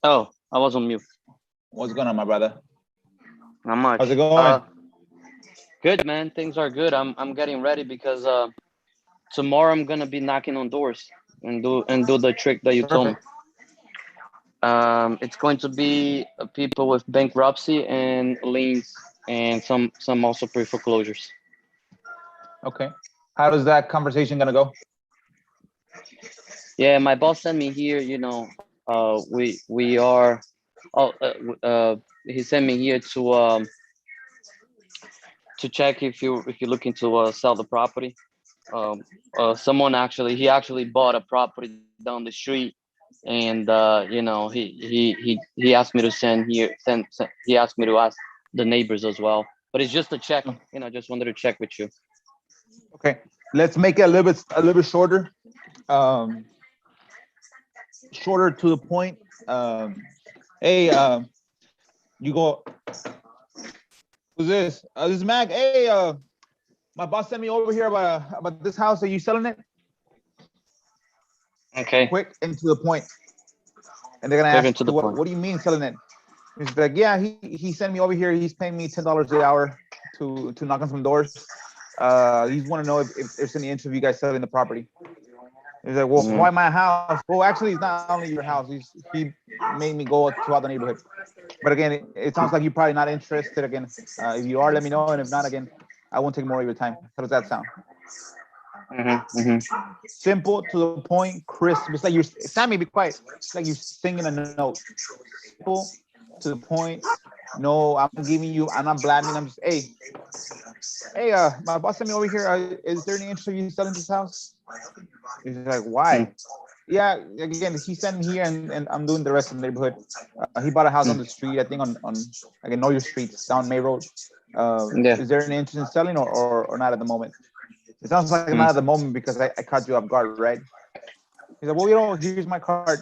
Oh, I was on mute. What's going on, my brother? Not How's it much. going? Good man. Things are good. I'm getting ready because tomorrow I'm gonna be knocking on doors and do the trick that you told me. Perfect. It's going to be people with bankruptcy and liens and some also pre foreclosures. Okay. How does that conversation gonna go? Yeah, my boss sent me here. We are. Oh, he sent me here to check if you're looking to sell the property. Someone actually he actually bought a property down the street, and he asked me to he asked me to ask the neighbors as well. But it's just a check. Oh, Just wanted to check with you. okay. Let's make it a little bit shorter. Um, Shorter to the point. Hey, you go. Who's this? This is Mac. Hey, my boss sent me over here about this house. Are you selling it? Okay, Quick and to the point. And they're gonna quick ask and to you, the point. what do you mean selling it? He's like, yeah, he sent me over here. He's paying me $10 an hour to knock on some doors. He's want to know if there's any interest of you guys selling the property. He's like, well, why Mm, my house? Well, actually, it's not only your house. He made me go throughout the neighborhood. But again, it sounds like you're probably not interested. Again, if you are, let me know. And if not, again, I won't take more of your time. How does that sound? mm-hmm. Simple, to the point, crisp. It's like you're, Sammy, be quiet. It's like you're singing a note. Simple, to the point. No, I'm giving you, I'm not blabbing. I'm just, hey, my boss sent me over here. Is there any interest in you selling this house? He's like, why? Yeah, again, he sent me here, and I'm doing the rest of the neighborhood. He bought a house on the street, I think on I can know your streets down May Road. Yeah. Is there any interest in selling or not at the moment? It sounds like not at the moment because I caught you off guard, right? He's like, well, here's my card.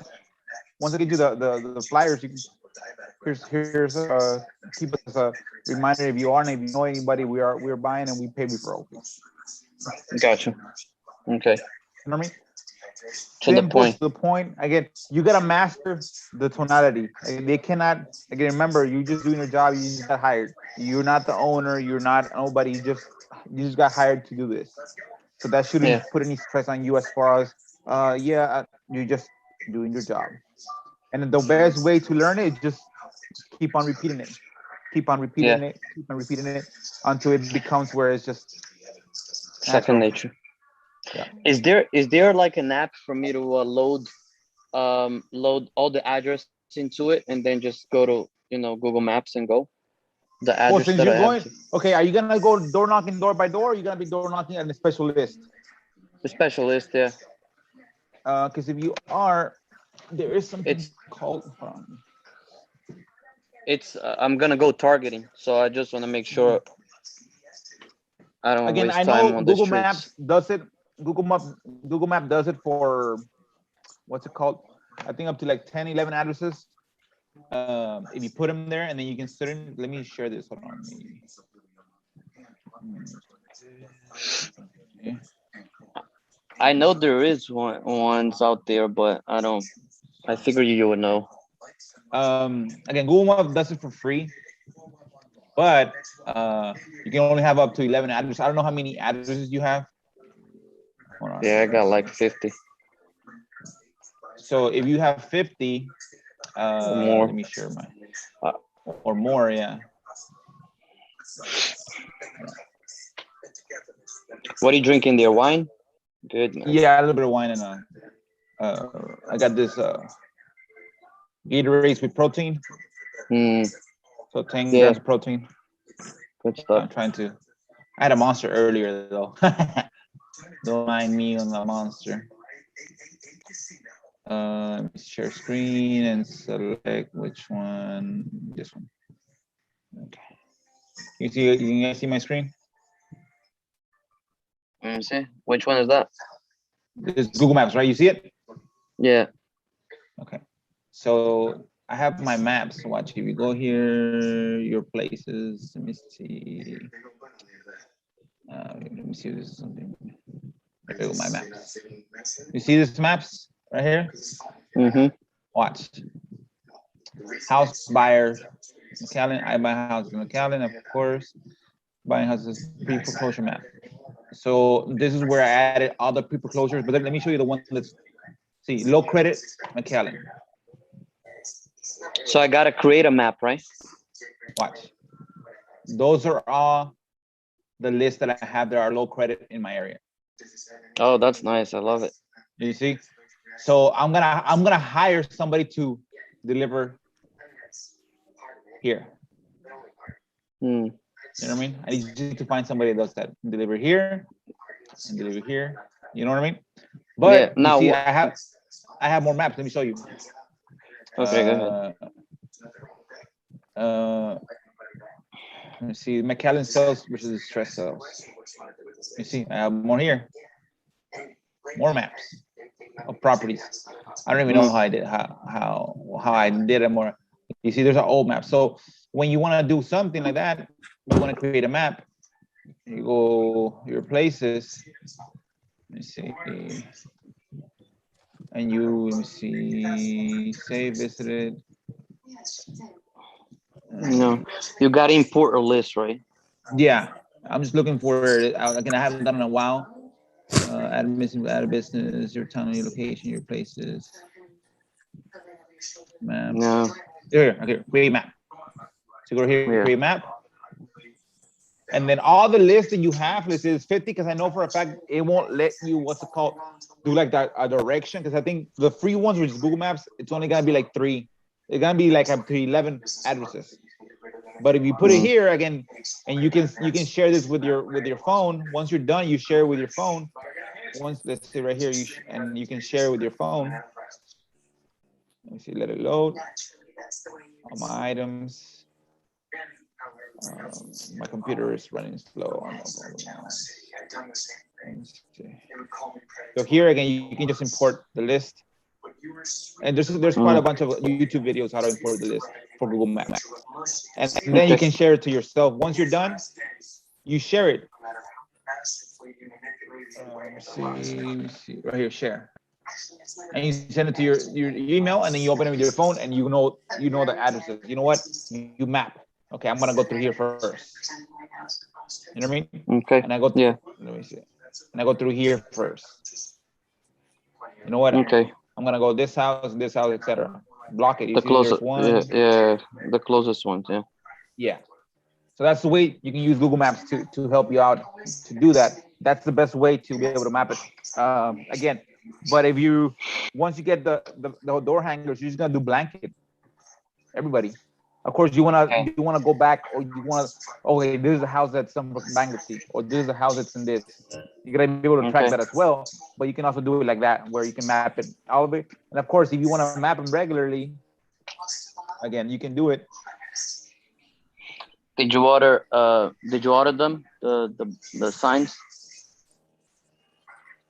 Once I get you the flyers, here's keep us a reminder if you are and if you know anybody, we're buying and we pay referral fees. Gotcha. Okay. You know what I mean? To the Simple, point. to the point. Again, you gotta master the tonality. Again, they cannot. Again, remember, you just doing your job. You just got hired. You're not the owner. You're not nobody. You just got hired to do this. So that shouldn't Yeah. put any stress on you as far as yeah, you're just doing your job. And the best way to learn it is just keep on repeating it, keep on repeating Yeah. it, keep on repeating it until it becomes where it's just Second natural. nature. Yeah. Is there like an app for me to load all the address into it and then just go to Google Maps and go the Well, address since that I you're have going, to okay, are you gonna go door knocking door by door? Or are you gonna be door knocking on a special list? the specialist. Yeah, Because if you are, there is something it's called. it's I'm gonna go targeting, so I just want to make sure I don't Again, I waste time know on the Google Maps streets. does it. Google Map does it for what's it called? I think up to like 10, 11 addresses. If you put them there and then you can sit in. Let me share this. Hold on. Okay. I know there is ones out there, but I don't. I figure you would know. Again, Google Map does it for free, but you can only have up to 11 addresses. I don't know how many addresses you have. Hold on. Yeah, I got like 50 So if you have 50, or let more. me share my Uh, or more, yeah. what are you drinking there? Wine? Good man. Yeah, a little bit of wine and I got this Gatorade with protein, Hmm. so 10 Yeah, grams of protein. good stuff. I'm trying to. I had a monster earlier though. Don't mind me on the monster. Let me share screen and select which one. This one. Okay. You can guys see my screen? Let me see. Which one is that? This is Google Maps, right? You see it? Yeah. Okay. So I have my maps. Watch, if you go here, your places. Let me see. Let me see if this is something. There go my maps. You see this maps right here? Mm-hmm. Watch. House buyers, McAllen. I buy houses in McAllen, of course. Buying houses pre-foreclosure map. So this is where I added all the pre-foreclosures. But then let me show you the one that's, see, low credit, McAllen. So I gotta create a map, right? Watch. Those are all the lists that I have that are low credit in my area. Oh, that's nice. I love it. You see? So I'm gonna hire somebody to deliver here. Hmm. You know what I mean? I just need to find somebody that does that. Deliver here and deliver here. You know what I mean? Yeah. But you Now, see, I have more maps. Let me show you. okay, go ahead. Let me see. McAllen cells versus distress cells. You see, I have more here. More maps of properties. I don't even know how I did how I did it more. You see, there's an old map. So when you want to do something like that, you want to create a map. You go your places. Let me see. And you let me see. Save visited. No, you gotta import a list, right? Yeah, I'm just looking for. Again, I haven't done it in a while. Add missing, add a business, your town, your location, your places. Maps. No. Here, okay, create map. So go here, Yeah. create map. And then all the lists that you have, this is 50, because I know for a fact it won't let you, what's it called, do like that a direction. Because I think the free ones, which is Google Maps, it's only gonna be like 3. It's gonna be like up to 11 addresses. But if you put it here again, and you can share this with your phone. Once you're done, you share it with your phone. Once, let's see right here, and you can share it with your phone. Let me see, let it load. All my items. My computer is running slow. So here again, you can just import the list. And there's quite a bunch of YouTube videos how to import the list for Google Maps. And then you can share it to yourself. Once you're done, you share it. Let me see, right here, share. And you send it to your email, and then you open it with your phone, and you know the addresses. You know what? You map. Okay, I'm gonna go through here first. You know what I mean? Okay. And I go. Yeah. Let me see. And I go through here first. You know what? Okay. I'm gonna go this house, etc. Block it. You The see, there's closest. one. Yeah. The closest ones. Yeah. Yeah. So that's the way you can use Google Maps to help you out to do that. That's the best way to be able to map it. Again, but if you once you get the door hangers, you're just gonna do blanket. Everybody. Of course, you wanna go back, or you wanna, okay, this is a house that's some bankruptcy, or this is a house that's in this. You gotta be able to track that as well. But you can also do it like that, where you can map it, all of it. And of course, if you want to map them regularly, again, you can do it. Did you order? Did you order them? The signs?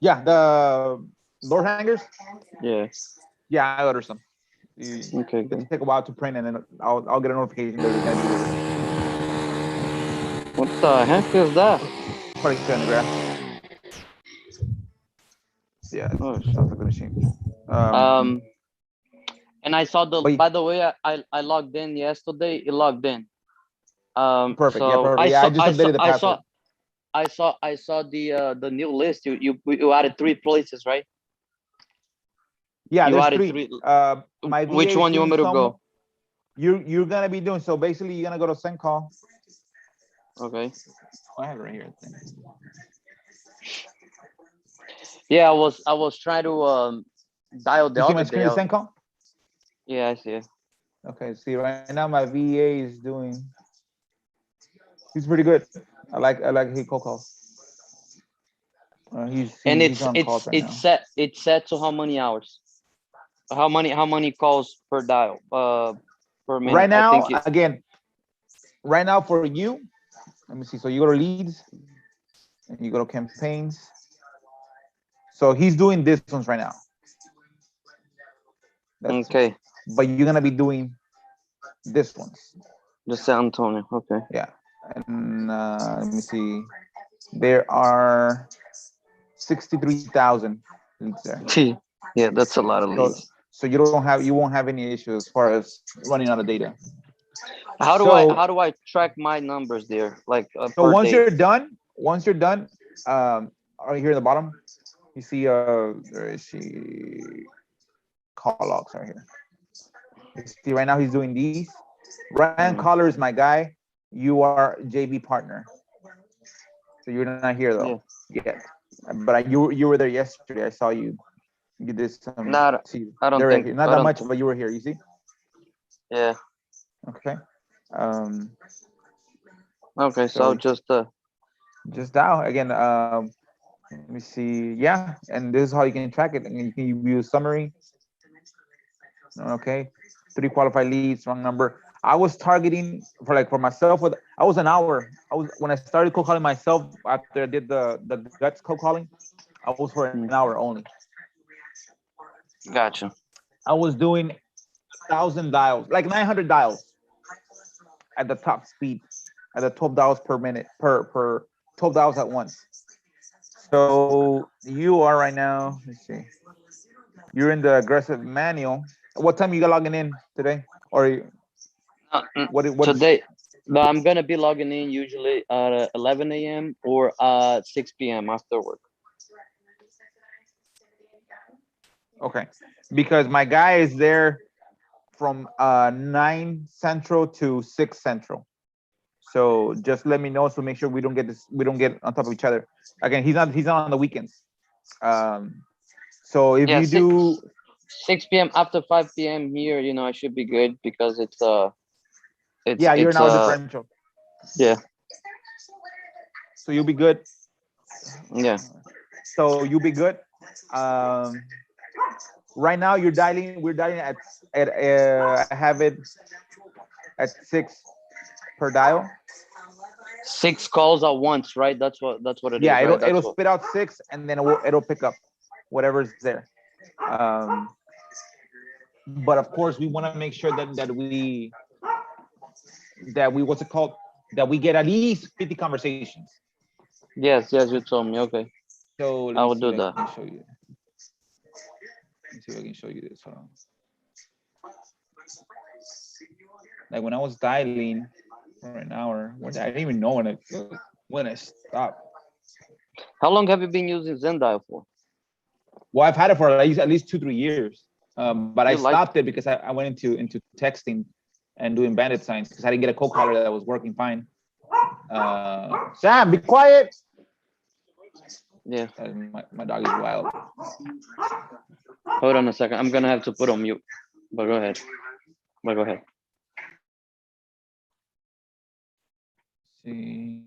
Yeah, the door hangers. Yeah. Yeah, I ordered some. Okay. It'll Good. take a while to print, and then I'll get a notification that it's gonna be delivered. What the heck is that? Probably on the grass. Yeah, it Oh, sounds like a machine. And I saw the. But By the way, I logged in yesterday. It logged in. perfect. Yeah, So perfect. Yeah, I just updated the password. I saw the new list. You added 3 places, right? Yeah, You there's added 3. 3. My VA Which is one you want doing me to some. go? You're gonna be doing, so basically you're gonna go to send call. Okay. I have it right here. Yeah, I was trying to dial the You see my other day screen, the out. send call? Yeah, I see it. Okay, see, right now my VA is doing. He's pretty good. I like his cold calls. And He's on calls right now. it's set to how many hours? How many calls per dial? Per minute. Right I now, think it. again, right now for you, let me see. So you go to leads, and you go to campaigns. So he's doing this ones right now. Okay. But you're gonna be doing this ones. The San Antonio. Okay. Yeah. And let me see. There are 63,000 leads there. Yeah, that's a lot of leads. so you won't have any issues as far as running out of data. So How do I track my numbers there, like so per day? once you're done, right here at the bottom, you see where is she? Call logs right here. You see right now he's doing these. Ryan Mm, Collar is my guy. You are JB partner. So you're not here though yeah, yet. But you were there yesterday. I saw you. You did some. not. See, I they're don't right think. here. Not I that don't. much, but you were here. You see? Yeah. Okay. Um. Okay. So So just dial again. Let me see. Yeah, and this is how you can track it. And you can view summary. Okay, 3 qualified leads, wrong number. I was targeting for myself with I was an hour. I was when I started cold calling myself after I did the guts cold calling. I was for an hour mm, only. gotcha. I was doing 1,000 dials, like 900 dials at the top speed, at the 12 dials per minute per 12 dials at once. So you are right now. Let's see. You're in the aggressive manual. What time you got logging in today? Or what is Today, but I'm gonna be logging in usually at 11 a.m. or 6 p.m. after work. okay? Because my guy is there from 9 central to 6 central. So just let me know so make sure we don't get on top of each other. Again, he's not on the weekends. Um, so if Yeah, you do, 6 p.m. after 5 p.m. here, I should be good because it's yeah, you're an it's hour differential, yeah, so you'll be good. yeah. So you'll be good. Um, right now we're dialing I have it at 6 per dial. 6 calls at once, right? That's what it Yeah, is, right? it'll That's what. spit out 6 and then it'll pick up whatever's there. Um, but of course we want to make sure that we what's it called, that we get at least 50 conversations. Yes, yes, you told me. Okay, So let I me will see do if I that. can show you. Let me see if I can show you this. Hold on. Like when I was dialing for an hour, I didn't even know when I stopped. How long have you been using Zendial for? Well, I've had it for at least 2-3 years, but I You like? stopped it because I went into texting and doing bandit signs because I didn't get a cold caller that was working fine. Sam, be quiet. Yeah. My dog is wild. Hold on a second. I'm gonna have to put on mute. But go ahead. But go ahead. See.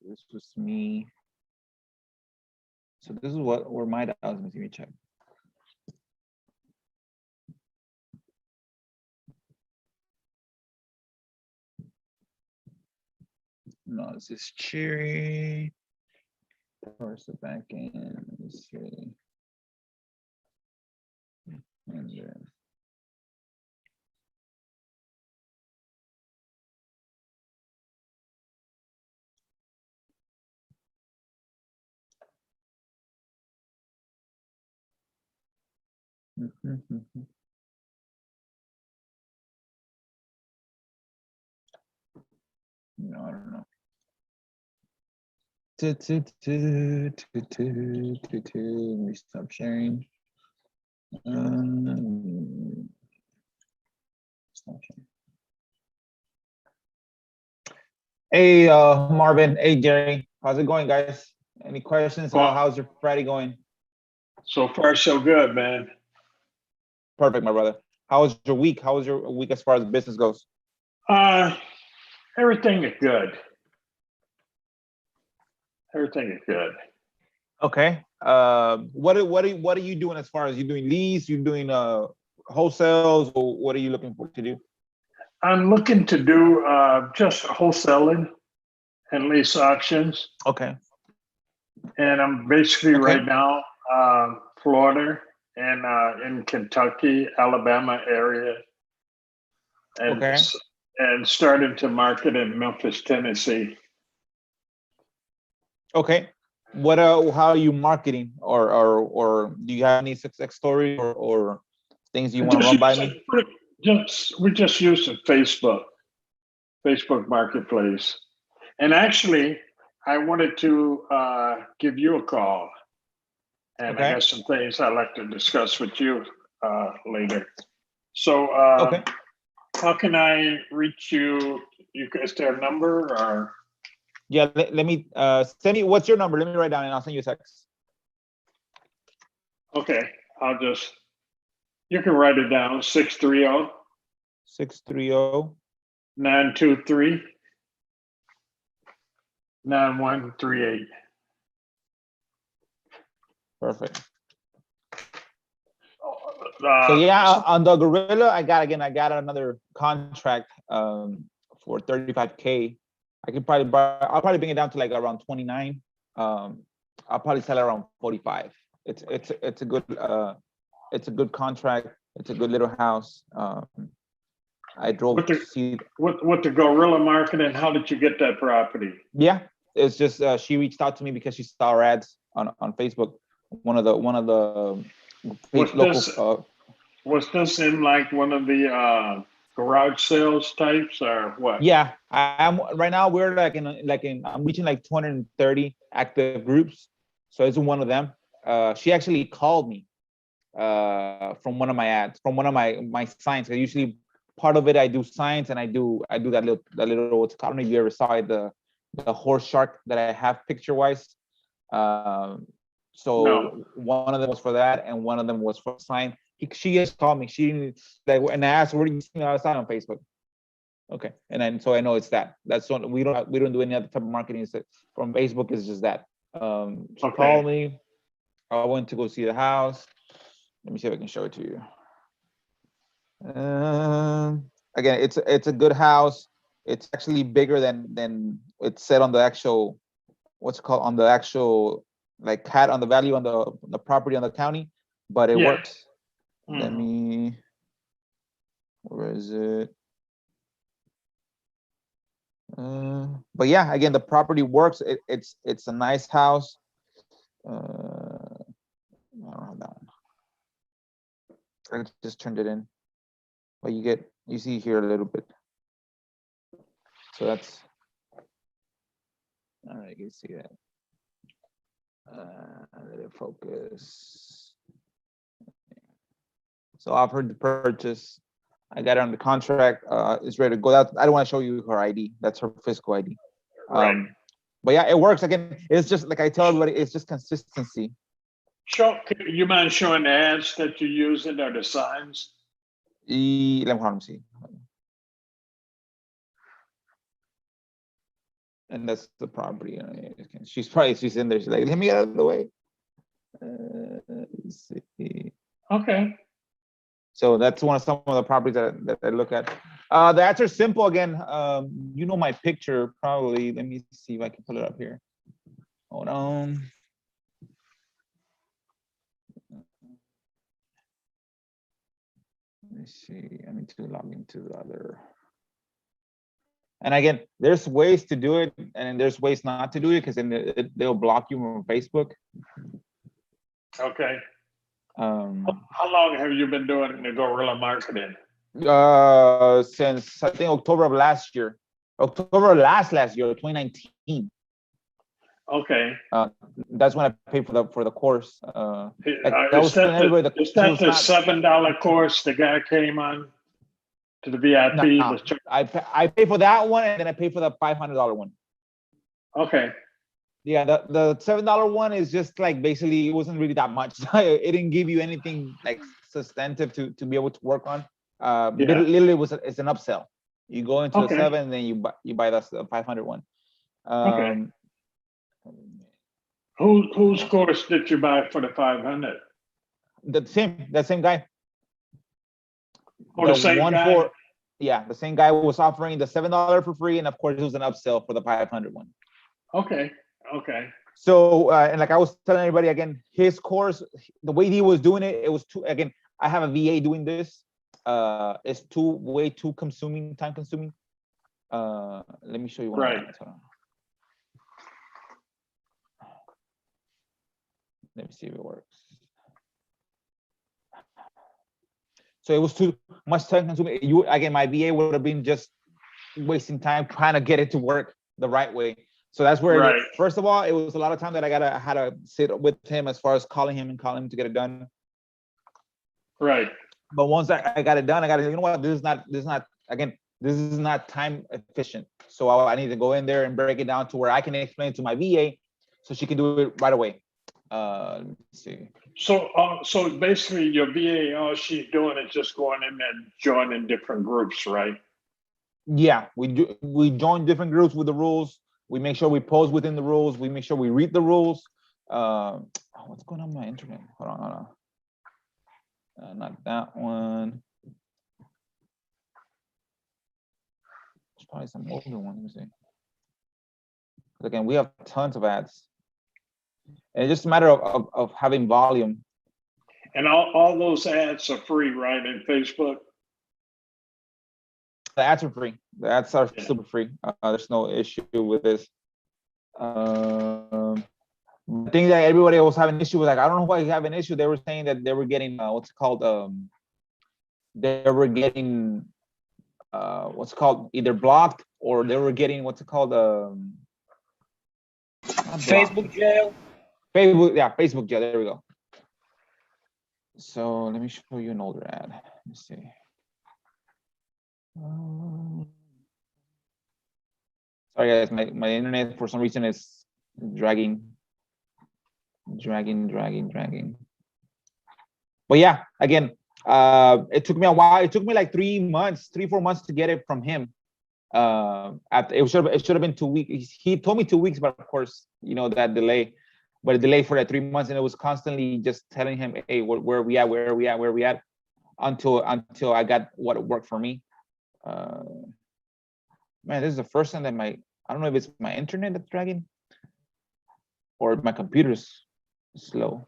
This was me. So this is where my dials. Let me check. No, this is Cherry. Where's the back end? Let's see. And then no, I don't know. Let me stop sharing. Stop sharing. Hey, Marvin. Hey, Gary. How's it going, guys? Any questions? Well, How's your Friday going? so far so good, man. Perfect, my brother. How was your week? How was your week as far as business goes? Uh, everything is good. Everything is good. Okay. What are you doing as far as you doing lease? You doing wholesales, or what are you looking for to do? I'm looking to do just wholesaling and lease auctions. Okay. And I'm basically Okay. right now Florida and in Kentucky, Alabama area, and Okay. and started to market in Memphis, Tennessee. Okay. What how are you marketing, or do you have any success stories, or things you want to Just run by me? we just use the Facebook Marketplace, and actually, I wanted to give you a call, and I Okay. got some things I'd like to discuss with you later. So, Okay. how can I reach you? Is there a number or? Yeah. Let me send me. What's your number? Let me write down and I'll send you a text. Okay, I'll just, you can write it down, 630 630. 923 9138. Perfect. So yeah, on the Gorilla, I got another contract for 35K. I could probably I'll probably bring it down to like around 29. I'll probably sell it around 45. It's a good contract. It's a good little house. I drove With to the, see. with the guerrilla marketing, how did you get that property? Yeah, it's just she reached out to me because she saw our ads on Facebook. One of the Was local. this was this in like one of the garage sales types or what? Yeah, I'm right now. We're I'm reaching like 230 active groups, so it's one of them. She actually called me from one of my ads, from one of my signs. I usually, part of it I do signs, and I do that little what's called, I don't know if you ever saw it, the horse shark that I have picture wise. So No. one of them was for that, and one of them was for sign. She just called me. She like, and I asked, "Where do you see me outside on Facebook?" Okay, and then so I know it's that. That's one. We don't do any other type of marketing. From Facebook is just that. She called me. I went to go see the house. Let me see if I can show it to you. Again, it's a good house. It's actually bigger than it's said on the actual, what's it called, on the actual like cat on the value on the property on the county, but it works. Let me, where is it? But yeah, again, the property works. It's a nice house. I don't have that one. I just turned it in, but you see here a little bit. So that's all right. You see that. Let it focus. So offered to purchase. I got it on the contract. It's ready to go. I don't want to show you her ID. That's her physical ID. Right. But yeah, it works. Again, it's just like I tell everybody, it's just consistency. You mind showing the ads that you're using or the signs? Let me see. And that's the property. She's in there. She's like, let me get out of the way. Let's see. Okay. So that's some of the properties that I look at. The answer is simple again. You know my picture probably. Let me see if I can pull it up here. Hold on. Let me see. I need to log into the other. And again, there's ways to do it, and there's ways not to do it, because then they'll block you from Facebook. Okay. How long have you been doing the guerrilla marketing? Since I think October of last year, October of last year, 2019. Okay. That's when I paid for the course. Is that the $7 course the guy came on to the VIP? No, I paid for that one, and then I paid for the $500 one. Okay. Yeah, the $7 one is just like, basically, it wasn't really that much. It didn't give you anything like substantive to be able to work on. Literally, it's an upsell. You go into the Okay. 7, and then you buy the 500 one. Okay. Whose course did you buy for the 500? The same guy. Oh, the same guy? The same guy was offering the $7 for free, and of course it was an upsell for the 500 one. Okay. So and like I was telling everybody again, his course, the way he was doing it, it was too. Again, I have a VA doing this. It's way too time consuming. Let me show you one. Right. Let me see if it works. So it was too much time consuming. My VA would have been just wasting time trying to get it to work the right way. So that's where, first of all, it was a lot of time that I had to sit with him as far as calling him to get it done. Right. But once I got it done, I got to, you know what, this is not time efficient. So I need to go in there and break it down to where I can explain to my VA so she can do it right away. Let me see. So basically your VA, all she's doing is just going in and joining different groups, right? Yeah, we join different groups with the rules. We make sure we post within the rules. We make sure we read the rules. What's going on with my internet? Hold on. Not that one. There's probably some older one. Let me see. Again, we have tons of ads. And it's just a matter of having volume. And all those ads are free, right, in Facebook? The ads are free. The ads are super free. There's no issue with this. The thing that everybody was having an issue with, like, I don't know why you have an issue. They were saying that they were getting what's called either blocked, or they were getting Facebook jail. Facebook jail. There we go. So let me show you an older ad. Let me see. Sorry guys, my internet for some reason is dragging. But yeah, again, it took me a while. It took me like 3 months, 4 months to get it from him. It should have been 2 weeks. He told me 2 weeks, but of course, you know, that delay. But a delay for that 3 months, and it was constantly just telling him, hey, where are we at, until I got what worked for me. Man, this is the first time that I don't know if it's my internet that's dragging or my computer's slow.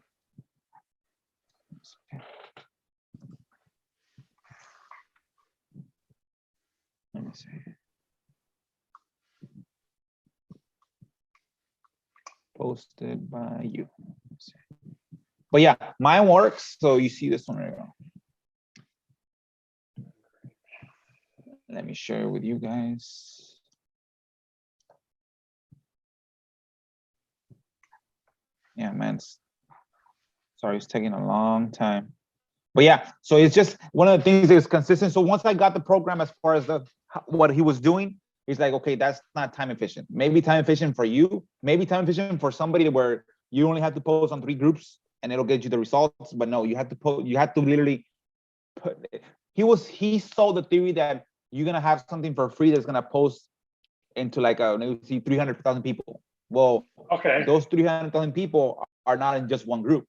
Let me see. Posted by you. But yeah, mine works. So you see this one right now. Let me share with you guys. Yeah, man. Sorry, it's taking a long time. But yeah, so it's just one of the things that is consistent. So once I got the program as far as what he was doing, he's like, okay, that's not time efficient. Maybe time efficient for you, maybe time efficient for somebody where you only have to post on 3 groups and it'll get you the results. But no, you have to post, you have to literally put it. He sold the theory that you're gonna have something for free that's gonna post into like 300,000 people. Well, okay, those 300,000 people are not in just one group.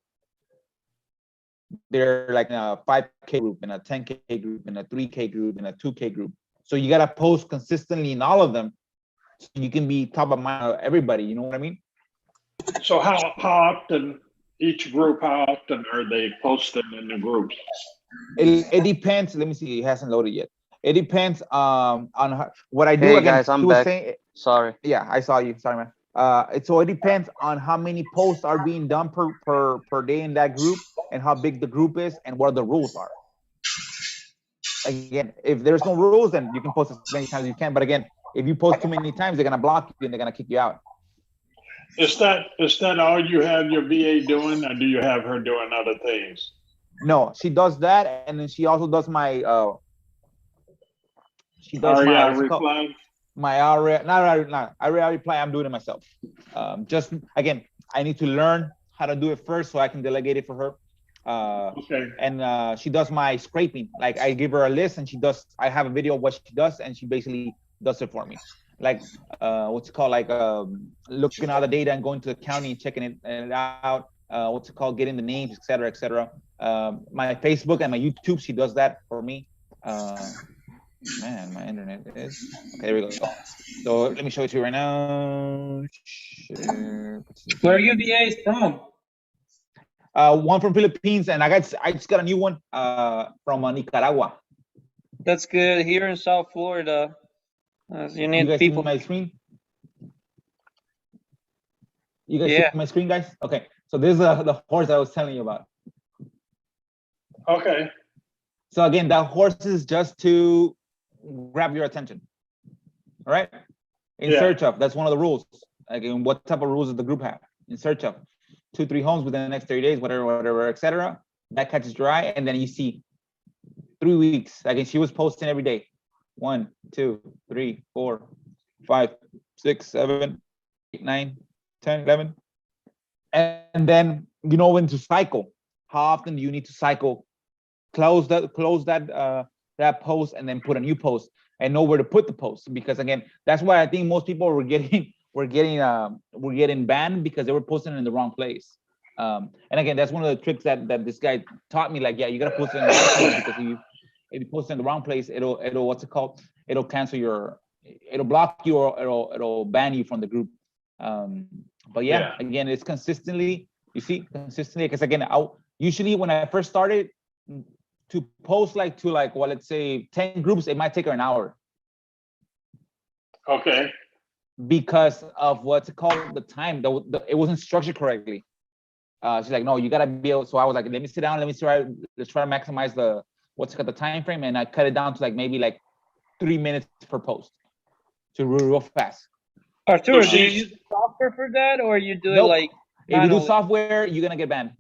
They're like in a 5K group, in a 10K group, in a 3K group, in a 2K group. So you gotta post consistently in all of them, so you can be top of mind of everybody. You know what I mean? So how often each group? How often are they posting in the groups? It depends. Let me see. It hasn't loaded yet. It depends on what I do. Hey again, guys, I'm back. Sorry. Yeah, I saw you. Sorry, man. So it depends on how many posts are being done per day in that group, and how big the group is, and what the rules are. Again, if there's no rules, then you can post as many times as you can. But again, if you post too many times, they're gonna block you and they're gonna kick you out. Is that all you have your VA doing, or do you have her doing other things? No, she does that, and then she also does my REI reply. My REI reply. I'm doing it myself. Just again, I need to learn how to do it first so I can delegate it for her. Okay. And she does my scraping. Like I give her a list, and I have a video of what she does, and she basically does it for me. Like what's it called? Like looking at the data and going to the county and checking it out. What's it called? Getting the names, etc., etc. My Facebook and my YouTube, she does that for me. Man, my internet is okay. There we go. So let me show it to you right now. Where are you VAs from? One from Philippines, and I just got a new one from Nicaragua. That's good. Here in South Florida, you You need guys people. see my screen? You guys Yeah. see my screen, guys? Okay. So this is the horse I was telling you about. Okay. So again, that horse is just to grab your attention. All right. In search of, that's one of the rules. Again, what type of rules does the group have? In search of 2-3 homes within the next 30 days, whatever, etc. That catches your eye, and then you see 3 weeks. Again, she was posting every day. 1, 2, 3, 4, 5, 6, 7, 8, 9, 10, 11. And then you know when to cycle. How often do you need to cycle? Close that post and then put a new post, and know where to put the post, because again, that's why I think most people were getting banned, because they were posting in the wrong place. And again, that's one of the tricks that this guy taught me. Like, yeah, you gotta post it in the right place, because if you post it in the wrong place, it'll what's it called? It'll cancel it'll block you, or it'll ban you from the group. But yeah, again, it's consistently, because again, usually when I first started to post well, let's say 10 groups, it might take her an hour. Okay. Because of what's it called, the time, it wasn't structured correctly. She's like, no, you gotta be able. So I was like, let me sit down, let's try to maximize the time frame, and I cut it down to maybe 3 minutes per post, to real fast. Arturo, do you use software for that, or you do it if you do software, you're gonna get banned.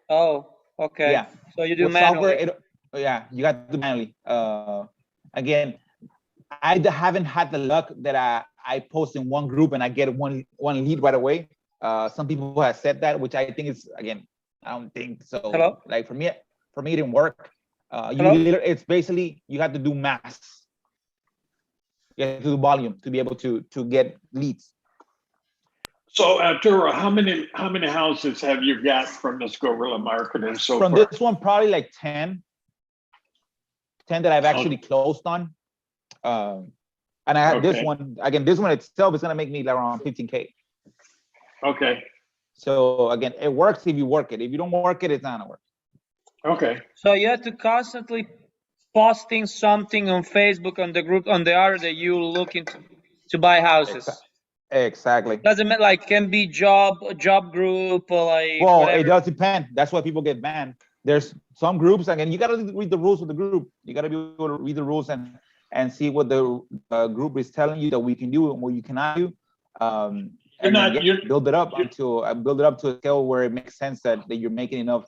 Oh, okay. Yeah. So you do with manually. Software, you got to do manually. Again, I haven't had the luck that I post in one group and I get one lead right away. Some people have said that, which I think is, again, I don't think so. Hello? Like for me, it didn't work. It's basically, you have to do mass. You have to do volume to be able to get leads. So Arturo, how many houses have you got from this guerrilla marketing so far? From this one, probably 10 that I've actually closed on. And I had this one, again, this one itself is gonna make me around 15K. Okay. So again, it works if you work it. If you don't work it, it's not gonna work. Okay. So you have to constantly posting something on Facebook, on the group, on the area that you looking to buy houses. Exactly. Doesn't mean can be job group, or well, whatever. It does depend. That's why people get banned. There's some groups, again, you gotta read the rules of the group. You gotta be able to read the rules and see what the group is telling you that we can do and what you cannot do. And build it up to a scale where it makes sense that you're making enough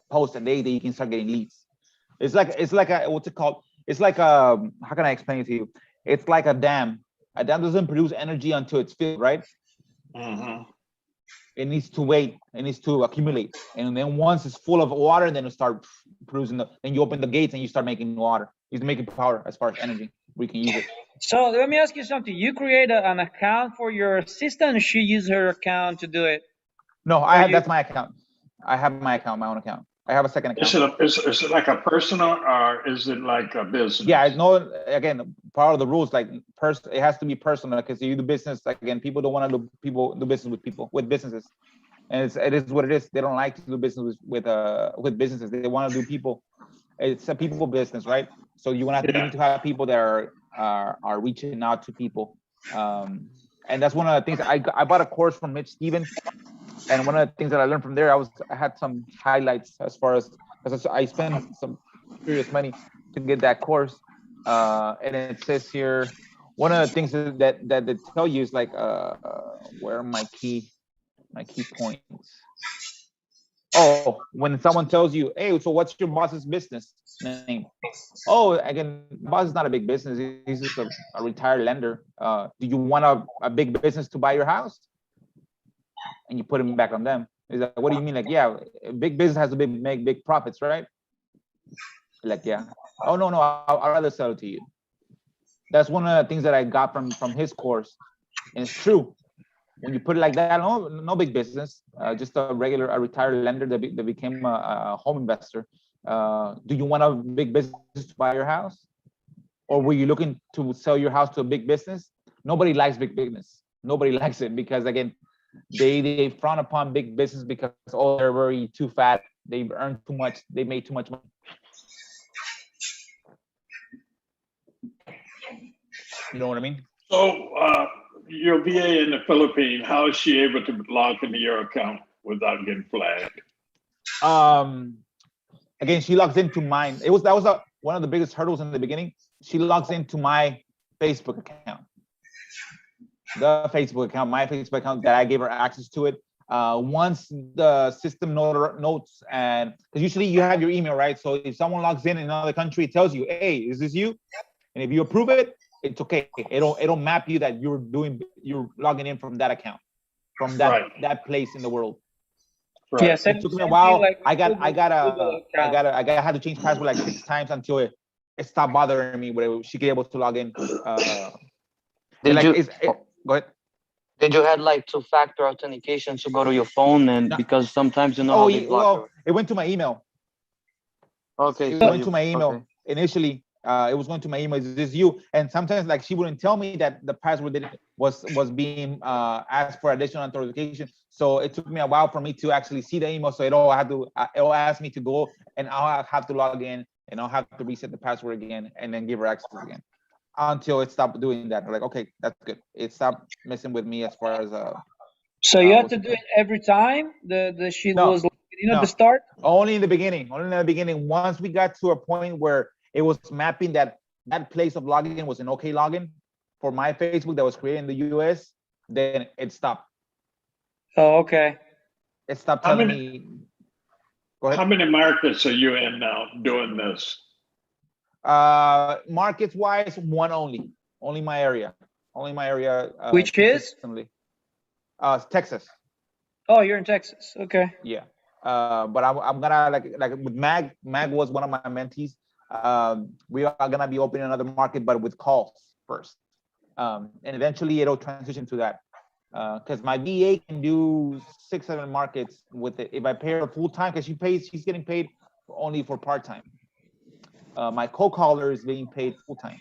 posts a day that you can start getting leads. It's like a, what's it called? It's like how can I explain it to you? It's like a dam. A dam doesn't produce energy until it's filled, right? Mm-hmm. It needs to wait. It needs to accumulate, and then once it's full of water, then it start producing. Then you open the gates and you start making water. You're making power as far as energy. We can use it. So let me ask you something. You create an account for your assistant, and she uses her account to do it. No, that's my account. I have my account, my own account. I have a second account. Is it like a personal, or is it like a business? Yeah, I know. Again, part of the rules, it has to be personal, because you do business. Again, people don't want to do business with businesses, and it is what it is. They don't like to do business with businesses. They want to do people. It's a people business, right? So you need to have people that are reaching out to people, and that's one of the things. I bought a course from Mitch Stevens. And one of the things that I learned from there, I had some highlights as far as, because I spent some serious money to get that course. And it says here, one of the things that they tell you is where are my key points? Oh, when someone tells you, hey, so what's your boss's business name? Oh, again, boss is not a big business. He's just a retired lender. Do you want a big business to buy your house? And you put them back on them. He's like, what do you mean? Like, yeah, big business has to make big profits, right? Like, yeah. Oh, no, I'd rather sell it to you. That's one of the things that I got from his course. And it's true. When you put it like that, no big business, just a retired lender that became a home investor. Do you want a big business to buy your house? Or were you looking to sell your house to a big business? Nobody likes big business. Nobody likes it because, again, they frown upon big business because, oh, they're very too fat. They've earned too much. They made too much money. You know what I mean? So, your VA in the Philippines, how is she able to log into your account without getting flagged? Again, she logs into mine. That was one of the biggest hurdles in the beginning. She logs into my Facebook account. My Facebook account that I gave her access to it. Once the system notes, and because usually you have your email, right? So if someone logs in another country, it tells you, hey, is this you? And if you approve it, it's okay. It'll map you that you're logging in from that account, from that place in the world. Right. Yeah, it took me a while. Like I had to change password like 6 times until it stopped bothering me. Where she get able to log in. Go ahead. Did you had like 2-factor authentication to go to your phone? And because sometimes it went to my email. Okay. It went to my email initially. It was going to my email. Is this you? And sometimes like she wouldn't tell me that the password was being asked for additional authentication. So it took me a while for me to actually see the email. So it'll ask me to go, and I'll have to log in, and I'll have to reset the password again, and then give her access again until it stopped doing that. I'm like, okay, that's good. It stopped messing with me as far as So you have to do it every time the sheet was at the start? Only in the beginning. Once we got to a point where it was mapping that place of login was an okay login for my Facebook that was created in the US, then it stopped. Oh, okay. It stopped telling me. Go ahead. How many markets are you in now doing this? Markets wise, one only. Only my area. Which is? Texas. Oh, you're in Texas. Okay. Yeah. But I'm gonna like with Mag was one of my mentees. We are gonna be opening another market, but with calls first, and eventually it'll transition to that. Because my VA can do 6-7 markets with it if I pay her full time, because she's getting paid only for part time. My co-caller is being paid full time.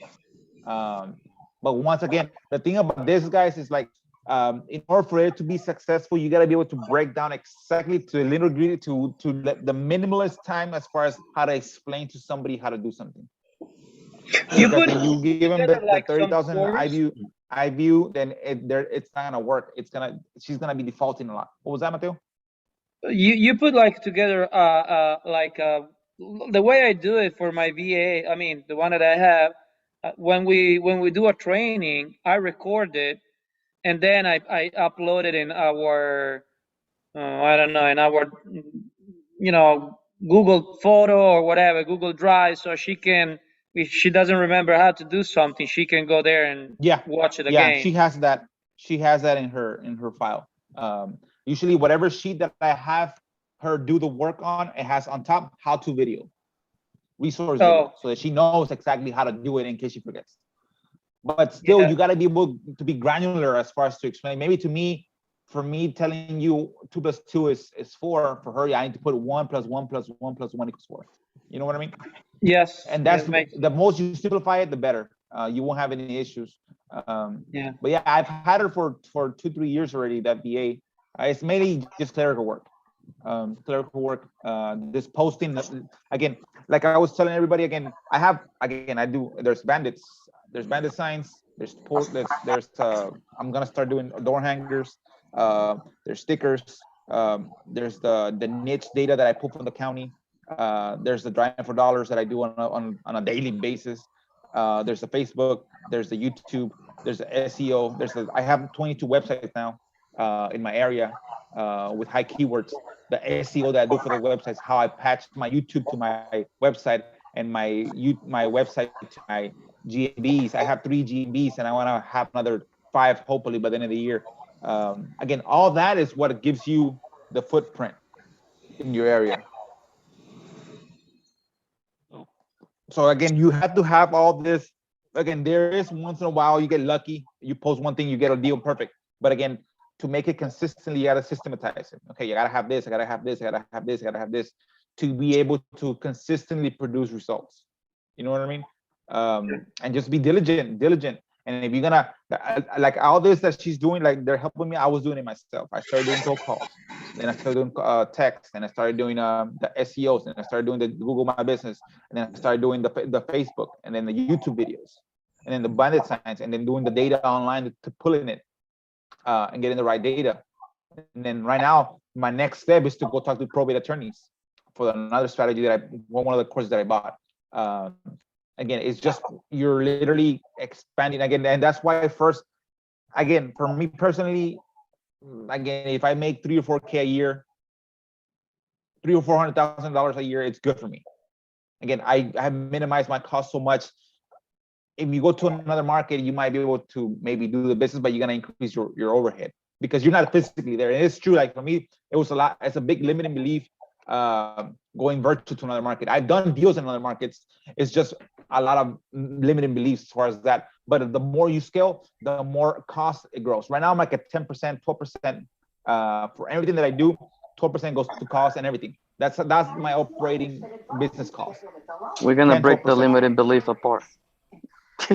But once again, the thing about this, guys, is like in order for it to be successful, you got to be able to break down exactly to the little gritty to the minimalist time as far as how to explain to somebody how to do something. You give them the 30,000 I view, then it's not gonna work. She's gonna be defaulting a lot. What was that, Mateo? You put like together the way I do it for my VA. I mean, the one that I have. When we do a training, I record it, and then I upload it in our I don't know, in our Google Photo or whatever, Google Drive, so she can, if she doesn't remember how to do something, she can go there and watch it again. Yeah, she has that. She has that in her file. Usually, whatever sheet that I have her do the work on, it has on top how-to video, resource video, so that she knows exactly how to do it in case she forgets. But still, you got to be able to be granular as far as to explain. Maybe for me telling you 2 + 2 is 4, for her, I need to put 1 + 1 + 1 + 1 = 4. You know what I mean? Yes. And that's the most you simplify it, the better. You won't have any issues. But yeah, I've had her for 2-3 years already. That VA, it's mainly just clerical work. This posting again, like I was telling everybody again, I do. There's bandit signs. There's I'm gonna start doing door hangers. There's stickers. There's the niche data that I pull from the county. There's the driving for dollars that I do on a daily basis. There's the Facebook. There's the YouTube. There's the SEO. I have 22 websites now in my area with high keywords. The SEO that I do for the websites, how I patch my YouTube to my website and my website to my GMBs. I have 3 GMBs and I want to have another 5 hopefully by the end of the year. Again, all that is what gives you the footprint in your area. So again, you have to have all this. Again, there is once in a while you get lucky. You post one thing, you get a deal perfect. But again, to make it consistently, you gotta systematize it. Okay, you gotta have this, I gotta have this, I gotta have this, I gotta have this to be able to consistently produce results. You know what I mean? And just be diligent. And if you're gonna like all this that she's doing, like they're helping me, I was doing it myself. I started doing cold calls, then I started doing text, and I started doing the SEOs, and I started doing the Google My Business, and then I started doing the Facebook, and then the YouTube videos, and then the bandit signs, and then doing the data online to pulling it and getting the right data. And then right now, my next step is to go talk to probate attorneys for another strategy that one of the courses that I bought. Again, it's just you're literally expanding again, and that's why first, again, for me personally, again, if I make $3 or $4K a year, $300,000 or $400,000 a year, it's good for me. Again, I have minimized my cost so much. If you go to another market, you might be able to maybe do the business, but you're gonna increase your overhead because you're not physically there. And it's true, like for me, it was a lot. It's a big limiting belief going virtual to another market. I've done deals in other markets. It's just a lot of limiting beliefs as far as that. But the more you scale, the more cost it grows. Right now, I'm like at 10%, 12% for everything that I do. 12% goes to cost and everything. That's my operating business cost. We're gonna break the limiting belief apart.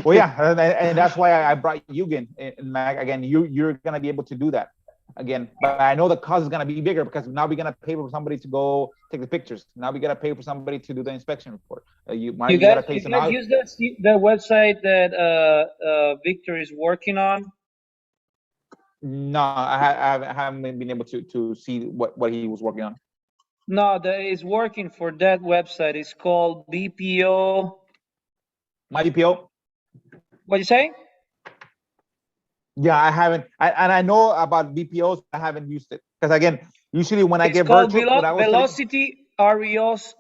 Well, yeah, and that's why I brought you in, Mac. Again, you're gonna be able to do that again, but I know the cost is gonna be bigger because now we're gonna pay for somebody to go take the pictures. Now we gotta pay for somebody to do the inspection report. You gotta pay some. You guys use the website that Victor is working on? No, I haven't been able to see what he was working on. No, that is working for that website. It's called BPO. My BPO. What you say? Yeah, I haven't. I know about BPOs. I haven't used it because again, usually when I get virtual, Velocity REOs,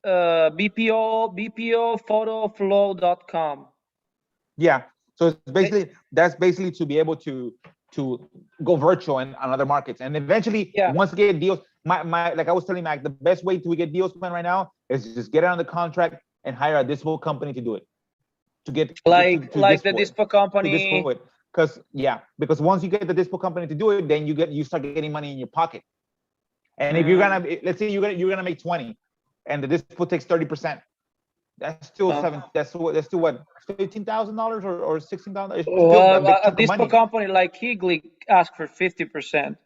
BPOphotoflow.com. Yeah, so it's basically that's basically to be able to go virtual in other markets, and eventually once you get deals, my like I was telling Mac, the best way to get deals right now is just get it on the contract and hire a dispo company to do it, to get like the dispo company. Because once you get the dispo company to do it, then you start getting money in your pocket. And if you're gonna, let's say you're gonna make 20, and the dispo takes 30%, that's still that's still what, $15,000 or $16,000. Well, a dispo company like Higley asked for 50%.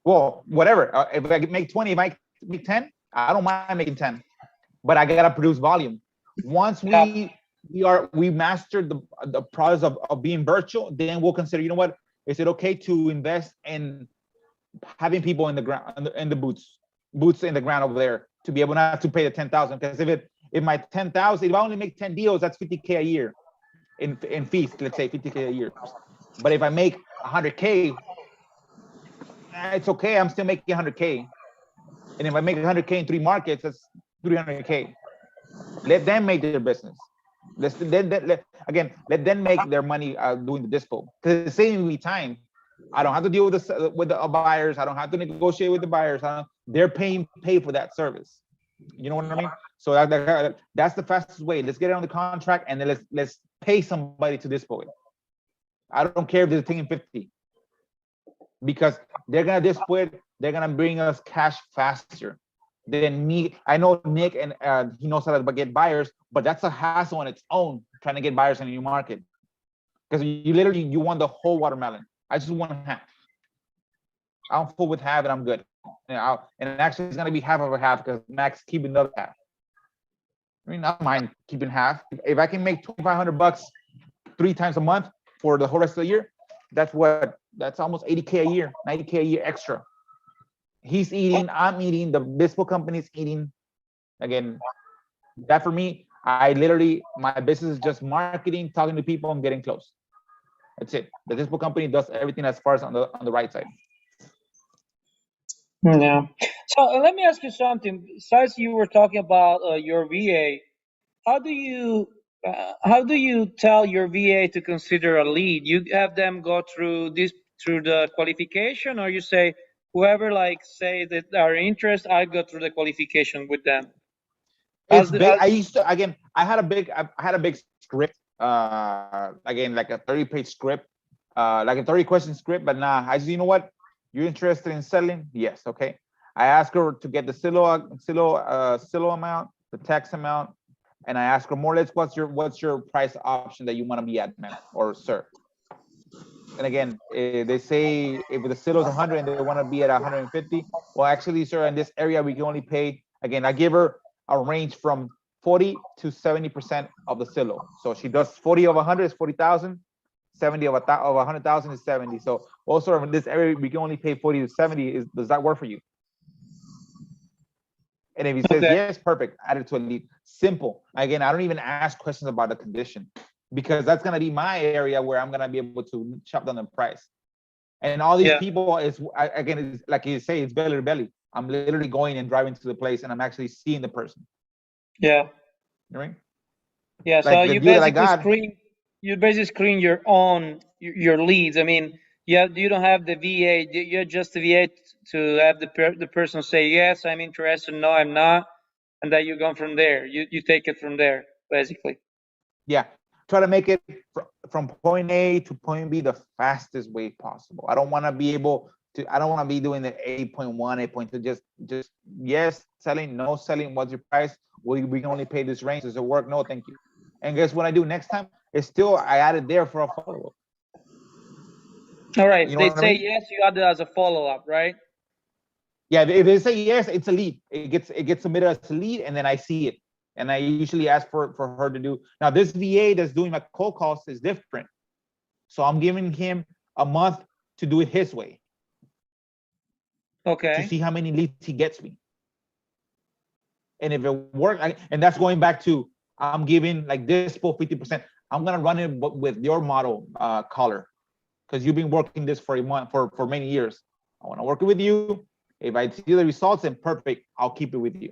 Well, whatever. If I make 20, if I make 10, I don't mind making 10, but I gotta produce volume. Once we mastered the process of being virtual, then we'll consider, you know what, is it okay to invest in having people in the ground, in the boots in the ground over there, to be able not to pay the 10,000? Because if my 10,000, if I only make 10 deals, that's 50K a year in fees. Let's say 50K a year. But if I make 100K, it's okay. I'm still making 100K. And if I make 100K in 3 markets, that's 300K. Let them make their business. Let them make their money doing the dispo, because it's saving me time. I don't have to deal with the buyers. I don't have to negotiate with the buyers. They're pay for that service. You know what I mean? So that's the fastest way. Let's get it on the contract, and then let's pay somebody to dispo it. I don't care if they're taking 50, because they're gonna dispo it. They're gonna bring us cash faster than me. I know Nick, and he knows how to get buyers, but that's a hassle on its own, trying to get buyers in a new market, because you want the whole watermelon. I just want half. I'm full with half, and I'm good. And actually, it's gonna be half of a half, because Max keeping the other half. I mean, I don't mind keeping half. If I can make $2,500 3 times a month for the whole rest of the year, that's almost 80K a year, 90K a year extra. He's eating, I'm eating, the dispo company's eating. Again, that for me, my business is just marketing, talking to people, and getting close. That's it. The dispo company does everything as far as on the right side. Yeah. So let me ask you something. Besides, you were talking about your VA. How do you tell your VA to consider a lead? You have them go through the qualification, or you say, whoever like say that are interested, I go through the qualification with them. It's big. I used to, again, I had a big script, again, like a 30-page script, like a 30-question script, but nah, I just, you know what? You're interested in selling? Yes, okay. I asked her to get the silo amount, the tax amount, and I asked her more or less, what's your price option that you want to be at, ma'am or sir? And again, they say if the silo is 100 and they want to be at 150, well, actually, sir, in this area we can only pay. Again, I give her a range from 40 to 70% of the silo. So she does 40 of 100 is 40,000, 70 of 100,000 is 70. So also in this area we can only pay 40 to 70. Does that work for you? And if he says yes, perfect, add it to a lead. Simple. Again, I don't even ask questions about the condition, because that's gonna be my area where I'm gonna be able to chop down the price. And all these people is, again, it's like you say, it's belly to belly. I'm literally going and driving to the place, and I'm actually seeing the person. Yeah. Right? Yeah. So like you basically screen your own your leads. I mean, you don't have the VA. You're just the VA to have the person say yes, I'm interested. No, I'm not, and then you go from there. You take it from there, basically. Yeah. Try to make it from point A to point B the fastest way possible. I don't want to be able to. I don't want to be doing the 8.1, 8.2. Just yes, selling, no selling. What's your price? We can only pay this range. Does it work? No, thank you. And guess what I do next time? It's still, I added there for a follow-up. All right. You know, they say yes, you add it as a follow-up, right? Yeah, if they say yes, it's a lead. It gets submitted as a lead, and then I see it. And I usually ask for her to do. Now, this VA that's doing my cold calls is different. So I'm giving him a month to do it his way. Okay. To see how many leads he gets me. And if it works, and that's going back to, I'm giving like this for 50%. I'm gonna run it with your model, caller, because you've been working this for a month, for many years. I want to work with you. If I see the results, then perfect, I'll keep it with you.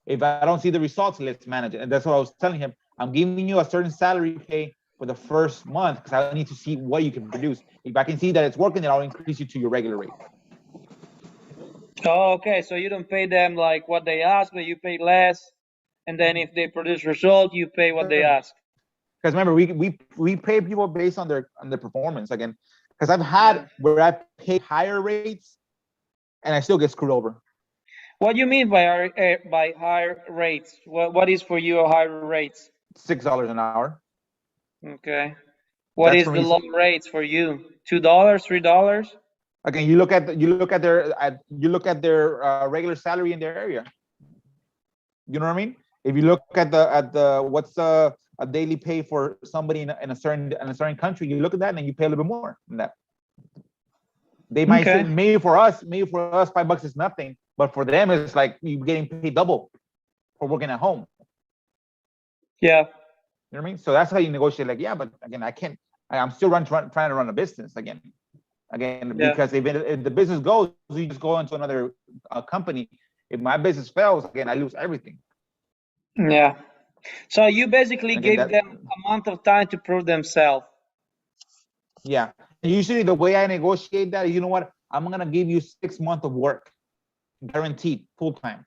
If I don't see the results, let's manage it. And that's what I was telling him. I'm giving you a certain salary pay for the first month because I need to see what you can produce. If I can see that it's working, then I'll increase you to your regular rate. Oh, okay. So you don't pay them like what they ask, but you pay less. And then if they produce result, you pay what they ask. Because remember, we pay people based on their performance again. Because I've had where I pay higher rates and I still get screwed over. What do you mean by higher rates? What is for you a higher rates? $6 an hour. Okay. What is the low rates for you? $2, $3? Again, you look at their regular salary in their area. You know what I mean? If you look at the what's a daily pay for somebody in a certain country, you look at that and you pay a little bit more than that. They might say maybe for us $5 is nothing, but for them it's like you're getting paid double for working at home. Yeah. You know what I mean? So that's how you negotiate. Like, yeah, but again, I'm still trying to run a business again, because if the business goes, you just go into another company. If my business fails, again, I lose everything. Yeah. So you basically gave them a month of time to prove themselves. Yeah. Usually the way I negotiate that is, you know what? I'm going to give you 6 months of work, guaranteed, full time.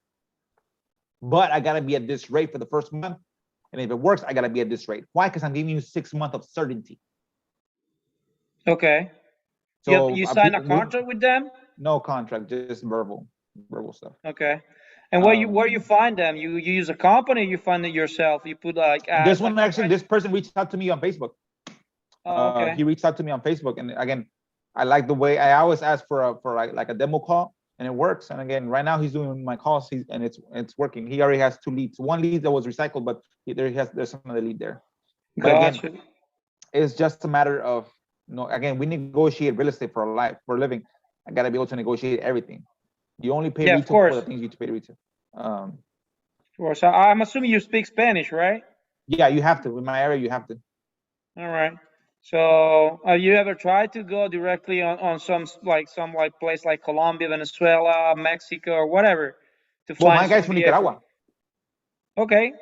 But I got to be at this rate for the first month. And if it works, I got to be at this rate. Why? Because I'm giving you 6 months of certainty. Okay. So you sign a contract with them? No contract, just verbal stuff. Okay. And where you find them? You use a company, or you find it yourself? You put like this one actually. This person reached out to me on Facebook. Oh, okay. He reached out to me on Facebook, and again, I like the way I always ask for like a demo call, and it works. And again, right now he's doing my calls, and it's working. He already has 2 leads. 1 lead that was recycled, but there's another lead there. But again, it's just a matter of again, we negotiate real estate for a living. I gotta be able to negotiate everything. You only pay retail for the things you pay retail. Of course. So I'm assuming you speak Spanish, right? Yeah, you have to. In my area, you have to. All right. So have you ever tried to go directly on some place like Colombia, Venezuela, Mexico, or whatever to find? Well, my guy's from Nicaragua. Okay.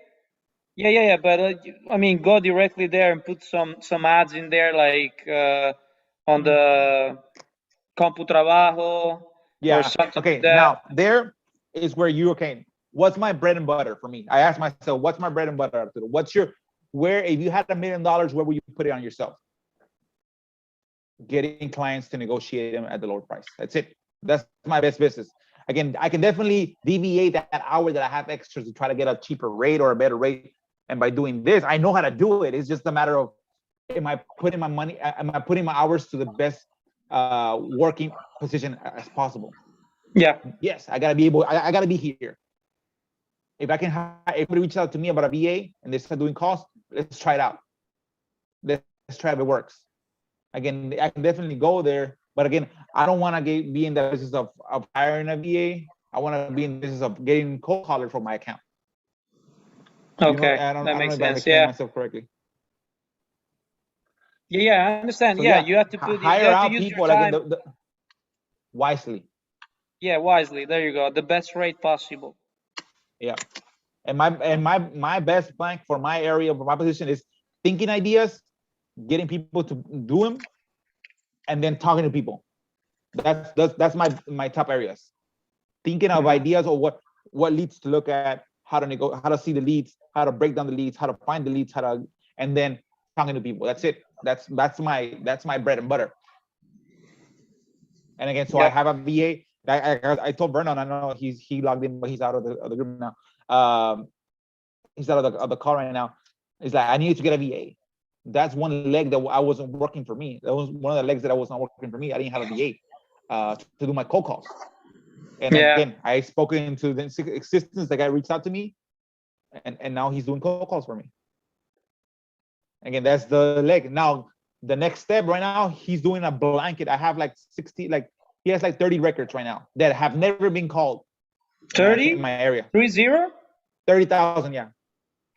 Yeah. But I mean, go directly there and put some ads in there, like on the CompuTrabajo, Yeah. something Okay. like that. Now there is where you okay. What's my bread and butter for me? I asked myself, what's my bread and butter, Arturo? What's your where if you had $1 million, where would you put it on yourself? Getting clients to negotiate them at the lower price. That's it. That's my best business. Again, I can definitely deviate that hour that I have extras to try to get a cheaper rate or a better rate. And by doing this, I know how to do it. It's just a matter of am I putting my money, am I putting my hours to the best working position as possible? Yeah. Yes, I gotta be able, I gotta be here. If I can, if somebody reaches out to me about a VA and they start doing costs, let's try it out. Let's try if it works. Again, I can definitely go there, but again, I don't want to be in the business of hiring a VA. I want to be in the business of getting cold callers from my account. You know, Okay, I that don't know makes if I'm sense. explaining Yeah. myself correctly. Yeah, I understand. So Yeah, yeah, you have to put you hire have to out use your people like time. wisely. Yeah, wisely. There you go. The best rate possible. Yeah, and my best plank for my area, for my position is thinking ideas, getting people to do them, and then talking to people. That's my top areas. Thinking of ideas or what leads to look at, how to see the leads, how to break down the leads, how to find the leads, and then talking to people. That's it. That's my bread and butter. And again, so I Yep. have a VA. I told Vernon, I know he logged in, but he's out of the group now. He's out of the call right now. He's like, I need to get a VA. That's one leg that I wasn't working for me. That was one of the legs that I was not working for me. I didn't have a VA to do my cold calls. And Yeah. again, I spoke into the existence. The guy reached out to me, and now he's doing cold calls for me. Again, that's the leg. Now, the next step right now, he's doing a blanket. I have like 60, like he has like 30 records right now that have never been called in 30? my area. 30? 30,000, yeah.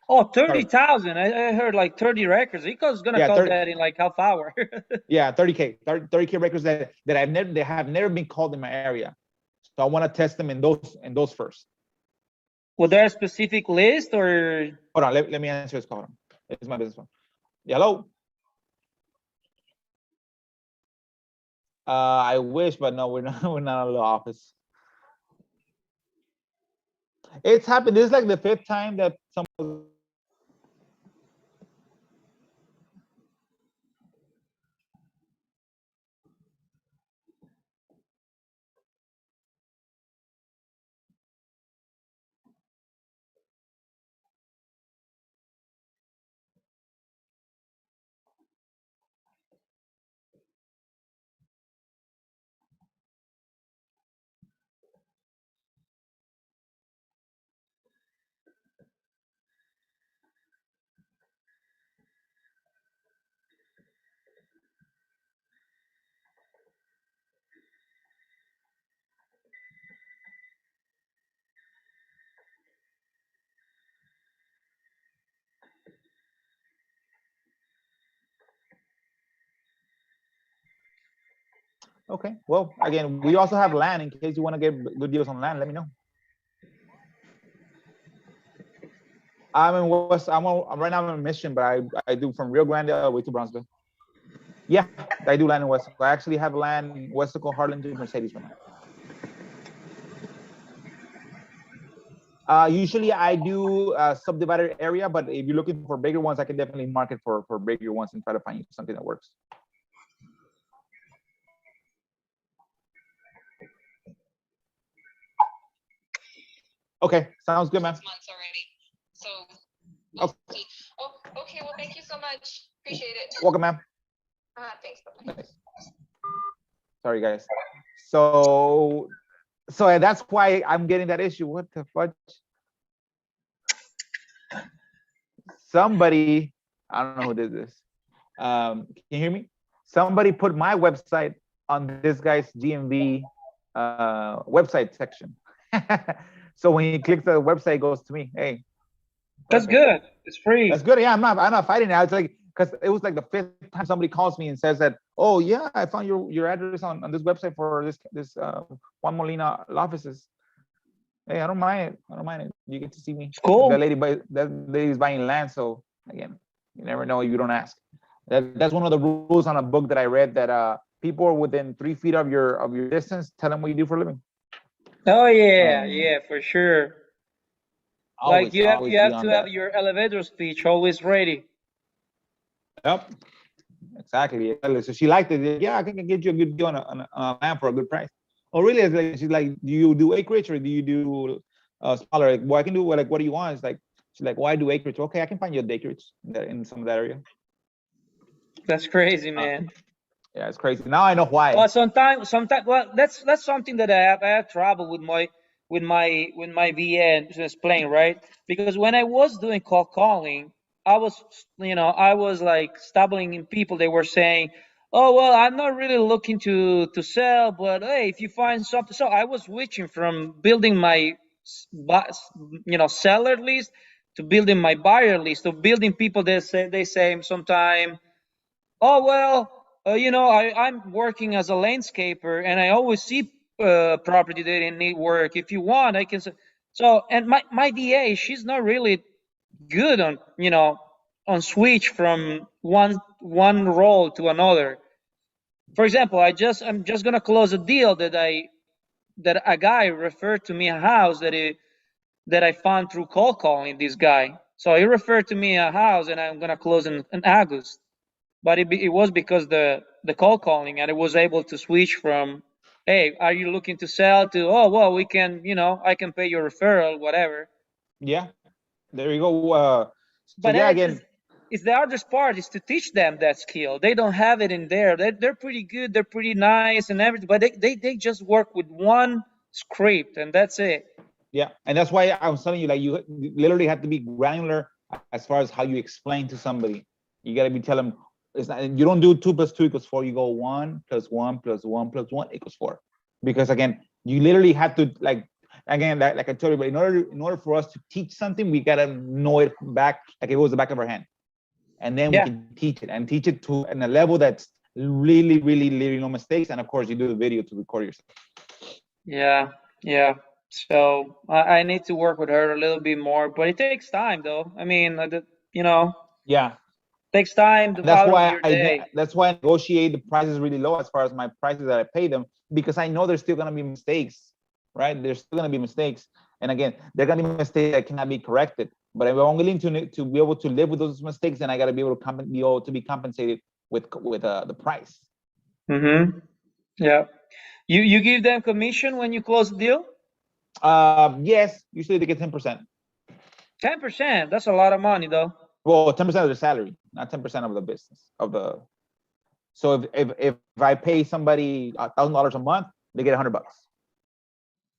Oh, 30,000. I heard like 30 records. Rico's gonna Yeah, call 30, that in like half hour. yeah, 30K records that they have never been called in my area. So I want to test them in those first. Was there a specific list or? Hold on, let me answer this call. It's my business phone. Hello. I wish, but no, we're not. We're not out of the office. It's happened. This is like the 5th time that someone. Okay. Well, again, we also have land in case you want to get good deals on land. Let me know. I'm in West. Right now. I'm in Mission, but I do from Rio Grande all the way to Brownsville. Yeah, I do land in West. I actually have land in Westico, Harlingen, Mercedes right now. Usually I do a subdivided area, but if you're looking for bigger ones, I can definitely market for bigger ones and try to find you something that works. Okay, sounds good, man. Months already. So Okay. Oh, okay. Well, thank you so much. Appreciate it. Welcome, ma'am. Thanks. Bye-bye. Sorry, guys. So that's why I'm getting that issue. What the fudge? Somebody, I don't know who did this. Can you hear me? Somebody put my website on this guy's GMV website section. So when he clicks the website, it goes to me. Hey, That's good. It's free. that's good. Yeah, I'm not fighting it. It's like because it was like the 5th time somebody calls me and says that, oh yeah, I found your address on this website for this Juan Molina offices. Hey, I don't mind it. I don't mind it. You get to see me. Cool. That lady's buying land, so again, you never know if you don't ask. That's one of the rules on a book that I read that people are within 3 feet of your distance, tell them what you do for a living. Oh yeah, Um, yeah, for sure. Like always, always you be have on to have that. your elevator speech always ready. Yep, exactly. Exactly. So she liked it. Yeah, I think I can get you a good deal on a land for a good price. Oh, really? It's like she's like, do you do acreage or do you do smaller? Like, well, I can do like, what do you want? It's like she's like, why do acreage? Okay, I can find you a acreage in some of that area. That's crazy, Uh, man. yeah, it's crazy. Now I know why. Well, sometimes, well, that's something that I have trouble with my VA and just playing, right? Because when I was doing cold calling, I was, I was like stumbling in people. They were saying, "Oh, well, I'm not really looking to sell, but hey, if you find something." So I was switching from building my, seller list to building my buyer list, to building people that they say sometime, "Oh well, I'm working as a landscaper, and I always see property that didn't need work. If you want, I can." So, and my DA, she's not really good on on switch from one role to another. For example, I'm just gonna close a deal that a guy referred to me a house that I found through cold calling this guy. So he referred to me a house, and I'm gonna close in August, but it was because the call calling, and it was able to switch from, "Hey, are you looking to sell?" to, "Oh well, we can, I can pay your referral, whatever." Yeah, there you go. So But yeah, again, it's the hardest part is to teach them that skill. They don't have it in there. They're pretty good, they're pretty nice and everything, but they just work with one script, and that's it. yeah, and that's why I was telling you, like, you literally have to be granular as far as how you explain to somebody. You got to be telling them it's not. You don't do 2 + 2 = 4. You go 1 + 1 + 1 = 4, because again, you literally have to, like, again, like I told you, but in order for us to teach something, we got to know it back like it was the back of our hand, and then we Yeah, can teach it and teach it to in a level that's really, really, really no mistakes. And of course, you do the video to record yourself. yeah, yeah. So I need to work with her a little bit more, but it takes time, though. I mean, you know Yeah, takes time and out of your day. that's why I negotiate the prices really low as far as my prices that I pay them, because I know there's still gonna be mistakes, right? There's still gonna be mistakes, and again, there are gonna be mistakes that cannot be corrected. But if I'm willing to be able to live with those mistakes, then I got to be able to be compensated with the price. Mm-hmm. Yeah. You give them commission when you close the deal? Yes, usually they get 10%. 10%. That's a lot of money, though. Well, 10% of their salary, not 10% of the business of the. So if I pay somebody $1,000 a month, they get $100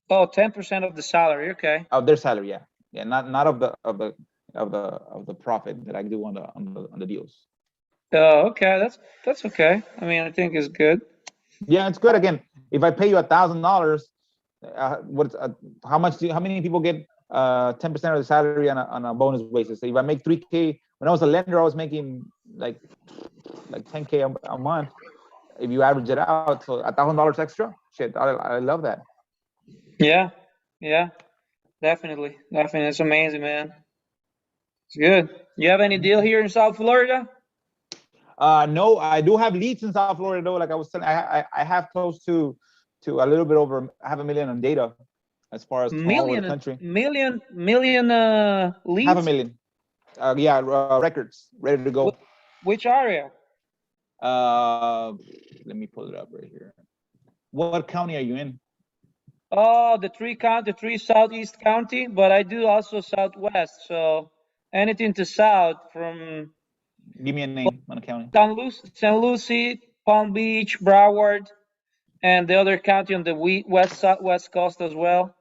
Oh, 10% of the salary. Okay. of their salary. Yeah, yeah, not of the profit that I do on the deals. Oh, okay. That's okay. I mean, I think it's good. Yeah, it's good. Again, if I pay you $1,000, how many people get 10% of the salary on a bonus basis? So if I make 3K, when I was a lender, I was making like 10K a month. If you average it out, so $1,000 extra, shit, I love that. Yeah. Yeah. Definitely. Definitely. It's amazing, man. It's good. You have any deal here in South Florida? No, I do have leads in South Florida though. Like I was telling, I have close to a little bit over half a million on data as far as from all over the Million, country. million Half a leads? million. Yeah, records ready to go. Which area? Uh, Let me pull it up right here. What county are you in? Oh, the three southeast county, but I do also southwest. So anything to south from Give me a name on a county. San Lucie, Palm Beach, Broward, and the other county on the west coast as well.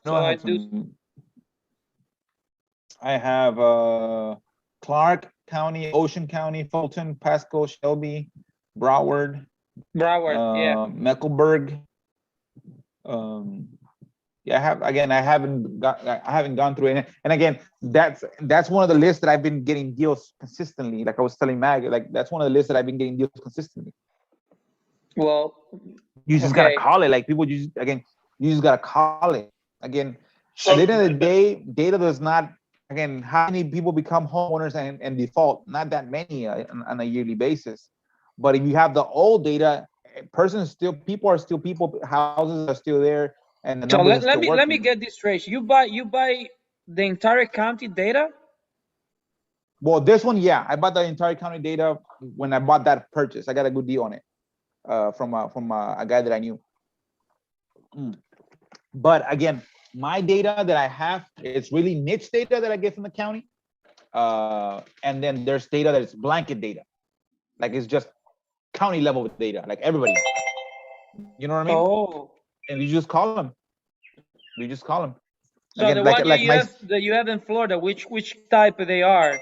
I know So I I have do some. I have Clark County, Ocean County, Fulton, Pasco, Shelby, Broward, Broward, yeah. Mecklenburg. Yeah, I haven't gone through it. And again, that's one of the lists that I've been getting deals consistently. Like I was telling Mag, like that's one of the lists that I've been getting deals consistently. Well, You just gotta okay. call it. Like people you just gotta call it. Again, at So the end of the day, data does not again, how many people become homeowners and default? Not that many on a yearly basis. But if you have the old data, people are still people, houses are still there, and the So numbers are still let me working. get this straight. You buy the entire county data? Well, this one, yeah, I bought the entire county data when I bought that purchase. I got a good deal on it from a guy that I knew. But again, my data that I have, it's really niche data that I get from the county. And then there's data that is blanket data. Like it's just county level data, like everybody. You know what I mean? Oh. And you just call them. You just call them. So Again, the one like my that you have in Florida, which type they are?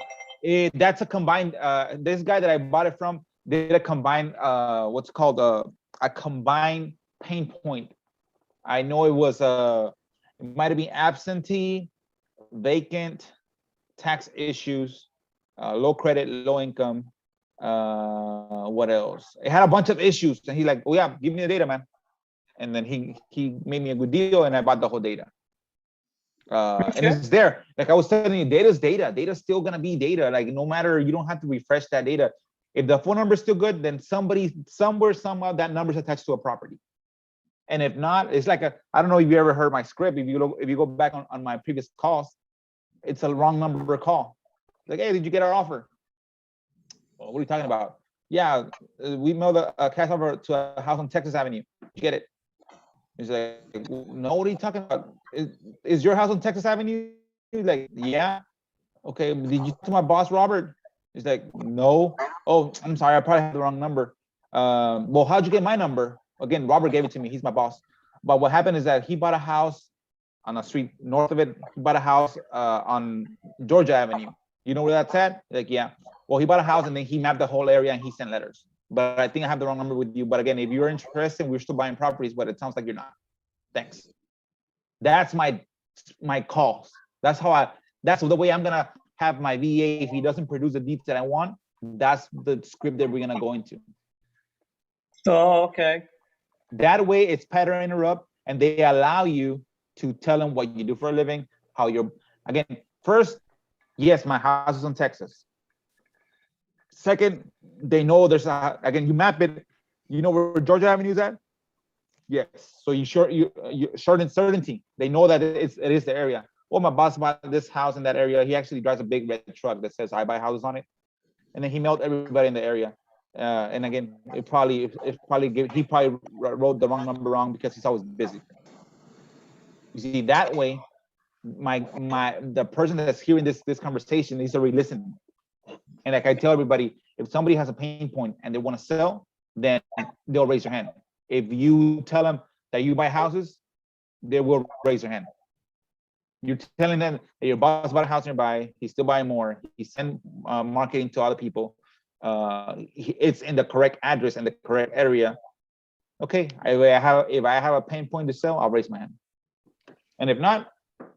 that's a combined. This guy that I bought it from did a combined. What's called a combined pain point. I know it was it might have been absentee, vacant, tax issues, low credit, low income. What else? It had a bunch of issues, and he like, oh yeah, give me the data, man. And then he made me a good deal, and I bought the whole data. And Okay. it's there. Like I was telling you, data's data. Data's still gonna be data. Like no matter, you don't have to refresh that data. If the phone number is still good, then somebody somewhere somehow that number is attached to a property. And if not, it's like I don't know if you ever heard my script. If you go back on my previous calls, it's a wrong number call. Like, hey, did you get our offer? Well, what are you talking about? Yeah, we mailed a cash offer to a house on Texas Avenue. Did you get it? He's like, no, what are you talking about? Is your house on Texas Avenue? Like, yeah. Okay, did you talk to my boss, Robert? He's like, no. Oh, I'm sorry, I probably have the wrong number. Well, how'd you get my number? Again, Robert gave it to me. He's my boss. But what happened is that he bought a house on a street north of it. He bought a house on Georgia Avenue. You know where that's at? Like, yeah. Well, he bought a house and then he mapped the whole area and he sent letters. But I think I have the wrong number with you. But again, if you're interested, we're still buying properties, but it sounds like you're not. Thanks. That's my calls. That's the way I'm gonna have my VA. If he doesn't produce the deeds that I want, that's the script that we're gonna go into. Oh, okay. That way it's pattern interrupt, and they allow you to tell them what you do for a living, how you're, again, first, yes, my house is in Texas. Second, they know there's again, you map it, you know where Georgia Avenue is at? Yes. So you short certainty. They know that it is the area. Well, my boss bought this house in that area. He actually drives a big red truck that says I buy houses on it. And then he mailed everybody in the area. And again, he probably wrote the wrong number wrong because he's always busy. You see, that way, the person that's hearing this conversation is already listening. And like I tell everybody, if somebody has a pain point and they want to sell, then they'll raise their hand. If you tell them that you buy houses, they will raise their hand. You're telling them that your boss bought a house nearby, he's still buying more, he sent marketing to other people, it's in the correct address and the correct area. Okay, if I have a pain point to sell, I'll raise my hand. And if not,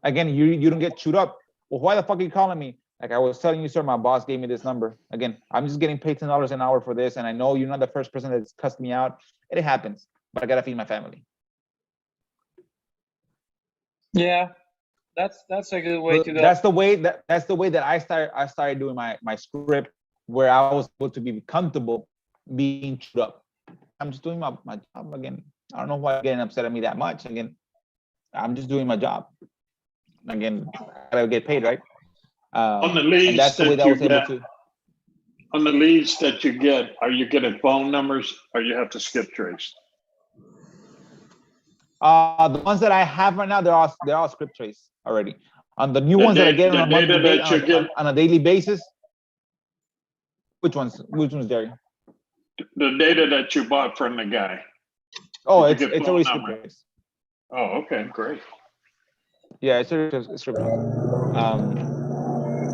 again, you don't get chewed up. Well, why the fuck are you calling me? Like I was telling you, sir, my boss gave me this number. Again, I'm just getting paid $10 an hour for this, and I know you're not the first person that's cussed me out. It happens, but I gotta feed my family. Yeah, that's a good way to go. That's the way that I started doing my script, where I was able to be comfortable being chewed up. I'm just doing my job again. I don't know why you're getting upset at me that much. Again, I'm just doing my job. Again, I gotta get paid, right? On the leads and that's the way that I was able to. On the leads that you get, are you getting phone numbers or you have to skip trace? The ones that I have right now, they're all script trace already. On the new ones that I get on a daily basis. Which ones, Jerry? The data that you bought from the guy. Oh, it's already script trace. Oh, okay, great. Yeah, it's script trace.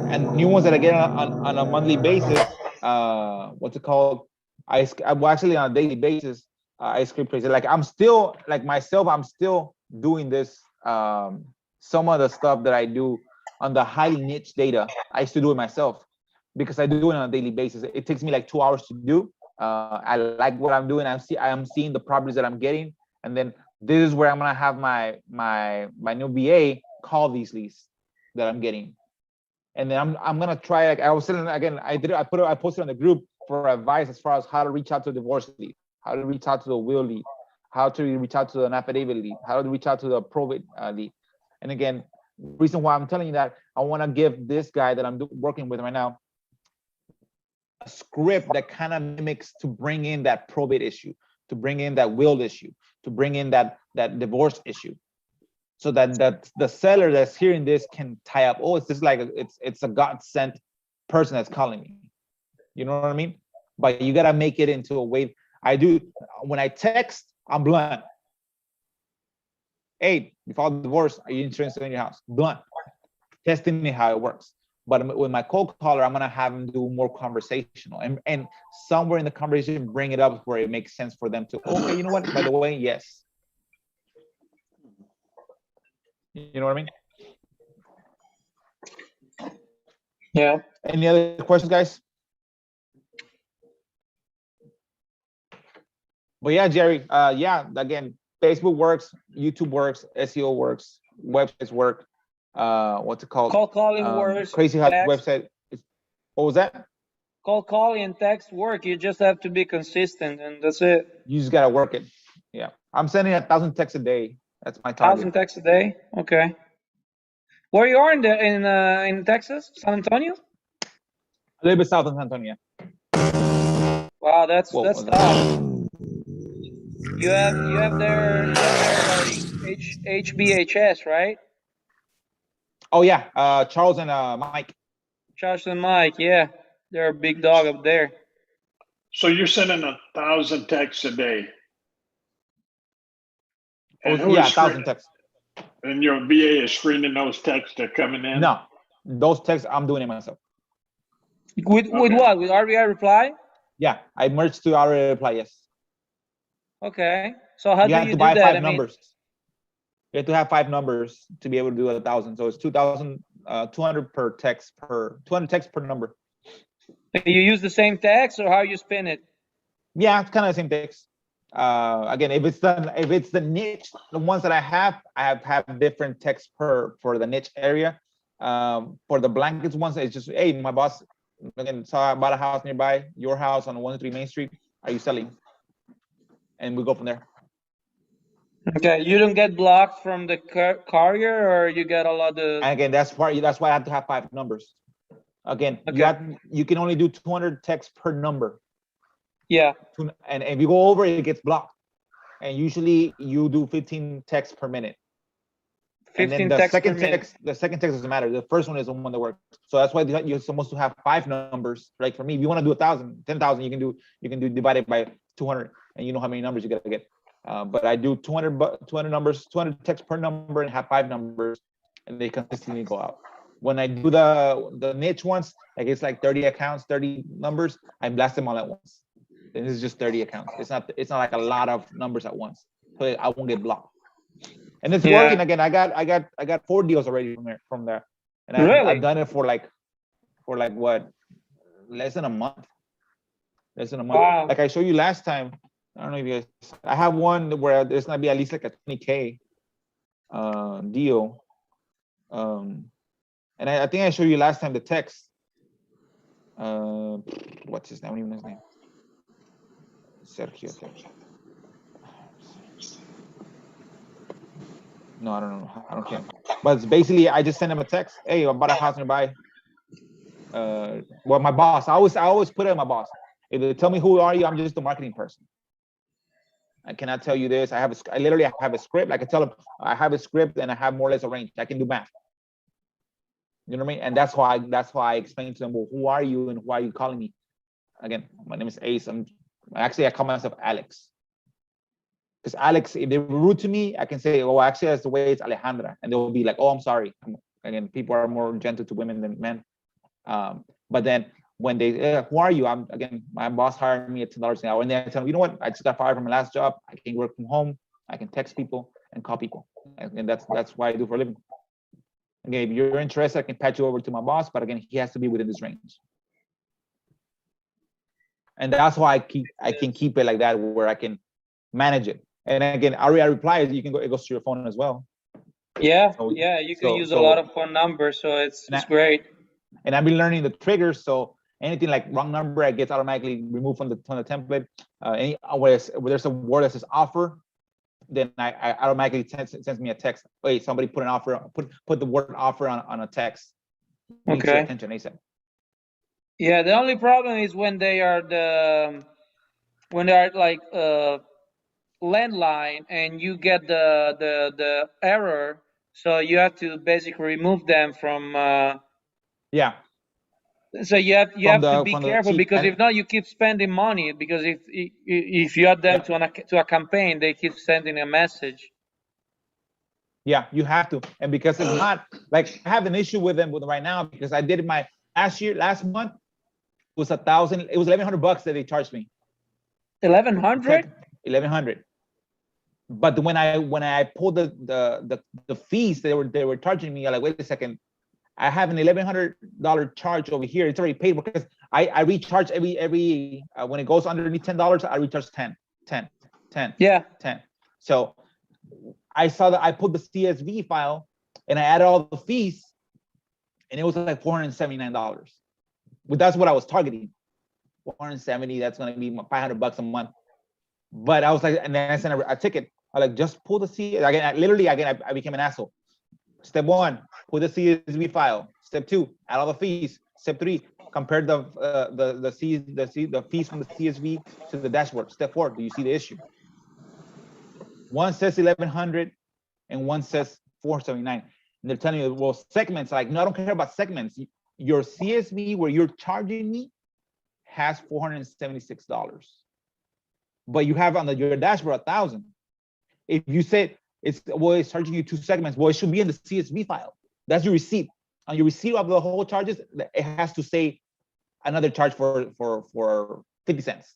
And new ones that I get on a monthly basis, what's it called? Well, actually on a daily basis, I script trace it. Like I'm still, like myself, I'm still doing this. Some of the stuff that I do on the highly niche data, I used to do it myself because I do it on a daily basis. It takes me like 2 hours to do. I like what I'm doing. I'm seeing the properties that I'm getting, and then this is where I'm gonna have my new VA call these leads that I'm getting. And then I'm gonna try. Like I was saying again, I posted on the group for advice as far as how to reach out to the divorce lead, how to reach out to the will lead, how to reach out to an affidavit lead, how to reach out to the probate lead. And again, reason why I'm telling you that, I want to give this guy that I'm working with right now a script that kind of mimics to bring in that probate issue, to bring in that will issue, to bring in that divorce issue, so that the seller that's hearing this can tie up. Oh, it's just like it's a God sent person that's calling me. You know what I mean? But you gotta make it into a way. I do when I text, I'm blunt. Hey, you filed divorce. Are you interested in your house? Blunt. Testing me how it works. But with my cold caller, I'm gonna have them do more conversational, and somewhere in the conversation, bring it up where it makes sense for them to. Okay, you know what? By the way, yes. You know what I mean? Yeah. Any other questions, guys? But yeah, Jerry. Yeah. Again, Facebook works, YouTube works, SEO works, websites work. What's it called? Call calling works. Crazy House website. What was that? Call calling and text work. You just have to be consistent, and that's it. You just gotta work it. Yeah, I'm sending 1,000 texts a day. That's my target. 1,000 texts a day. Okay. Where you are in Texas, San Antonio? A little bit south of San Antonio. Wow, that's tough. You have their like HBHS, right? Oh yeah, Charles and Mike. Charles and Mike, yeah, they're a big dog up there. So you're sending 1,000 texts a day. And yeah, 1,000 texts. And your VA is screening those texts that are coming in? No, those texts I'm doing it myself. With what? With RBI reply? Yeah, I merged to RBI reply. Yes. Okay. So how do you do that? You have to buy 5 numbers. You have to have 5 numbers to be able to do 1,000. So it's 2,200 per text 200 texts per number. You use the same text, or how you spin it? Yeah, it's kind of the same text. Again, if it's the niche, the ones that I have different texts for the niche area. For the blankets ones, it's just, hey, my boss again bought a house nearby your house on 103 Main Street. Are you selling? And we go from there. Okay, you don't get blocked from the carrier, or you get a lot of. And again, that's why I have to have 5 numbers. Again, okay. You can only do 200 texts per number. Yeah. And if you go over, it gets blocked. And usually you do 15 texts per minute. 15 and then the second text doesn't matter. The first one is the one that works. So that's why you're supposed to have 5 numbers. Like for me, if you want to do 1,000, 10,000, you can do divided by 200, and you know how many numbers you gotta get. But I do 200 numbers, 200 texts per number, and have 5 numbers, and they consistently go out. When I do the niche ones, like it's like 30 accounts, 30 numbers, I blast them all at once. And this is just 30 accounts. It's not like a lot of numbers at once, so I won't get blocked. And it's working. Again, I got 4 deals already from there, and I've done it for like what, less than a month. Wow. Like I showed you last time. I don't know if you guys. I have one where there's gonna be at least like a 20K deal. And I think I showed you last time the text. What's his name? I don't even know his name. Sergio. No, I don't know. I don't care. But it's basically, I just send him a text. Hey, I bought a house nearby. Well, my boss. I always put it in my boss. If they tell me who are you, I'm just a marketing person. I cannot tell you this. I literally have a script. I can tell them I have a script and I have more or less a range. I can do math. You know what I mean? And that's why I explained to them, well, who are you and why are you calling me? Again, my name is Ace. I call myself Alex. Because Alex, if they're rude to me, I can say, oh, actually, that's the way it's Alejandra. And they'll be like, oh, I'm sorry. Again, people are more gentle to women than men. But then when they, who are you? My boss hired me at $10 an hour. And then I tell them, you know what? I just got fired from my last job. I can work from home. I can text people and call people. And that's what I do for a living. Again, if you're interested, I can patch you over to my boss. But again, he has to be within this range. And that's why I can keep it like that, where I can manage it. And again, REI replies, it goes to your phone as well. Yeah, you can use a lot of phone numbers, so it's great. and I've been learning the triggers. So anything like wrong number, it gets automatically removed from the template. Where there's a word that says offer, then I automatically sends me a text. Wait, somebody put an offer, put the word offer on a text. Needs your Okay. attention ASAP. Yeah, the only problem is when they are like landline and you get the error, so you have to basically remove them from. Yeah. So you have to be from the careful, sheet. because And if not, you keep spending money, because if you add them to a campaign, they keep sending a message. yeah, you have to. And because it's not like I have an issue with them right now, because I did it my last month, it was $1,000, it was $1,100 that they charged me. 1,100. 1,100. But when I pulled the fees they were charging me, I'm like, wait a second, I have an $1,100 charge over here. It's already paid, because I recharge every when it goes underneath $10, I recharge 10. Yeah. 10. So I saw that I put the CSV file and I added all the fees, and it was like $479. But that's what I was targeting. 470. That's gonna be $500 a month. But I was like, and then I sent a ticket. I like, just pull the C again. I became an asshole. Step 1, pull the CSV file. Step 2, add all the fees. Step 3, compare the fees from the CSV to the dashboard. Step 4, do you see the issue? One says 1,100 and one says 479. And they're telling you, well, segments, like, no, I don't care about segments. Your CSV where you're charging me has $476. But you have on your dashboard 1,000. If you said it's charging you 2 segments, well, it should be in the CSV file. That's your receipt. On your receipt of the whole charges, it has to say another charge for 50 cents,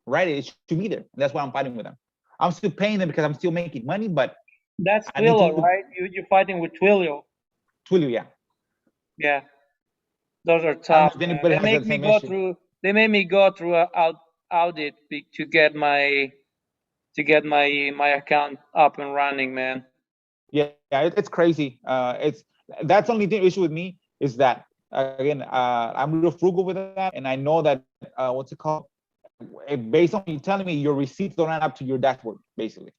right? It should be there. And that's why I'm fighting with them. I'm still paying them because I'm still making money, but that's Twilio, right? You're fighting with Twilio. Twilio, yeah. Yeah, those are tough. They make me go through. They made me go through an audit to get my account up and running, man. Yeah, it's crazy. That's the only issue with me is that again, I'm real frugal with that, and I know that what's it called? Based on you telling me, your receipts don't add up to your dashboard, basically.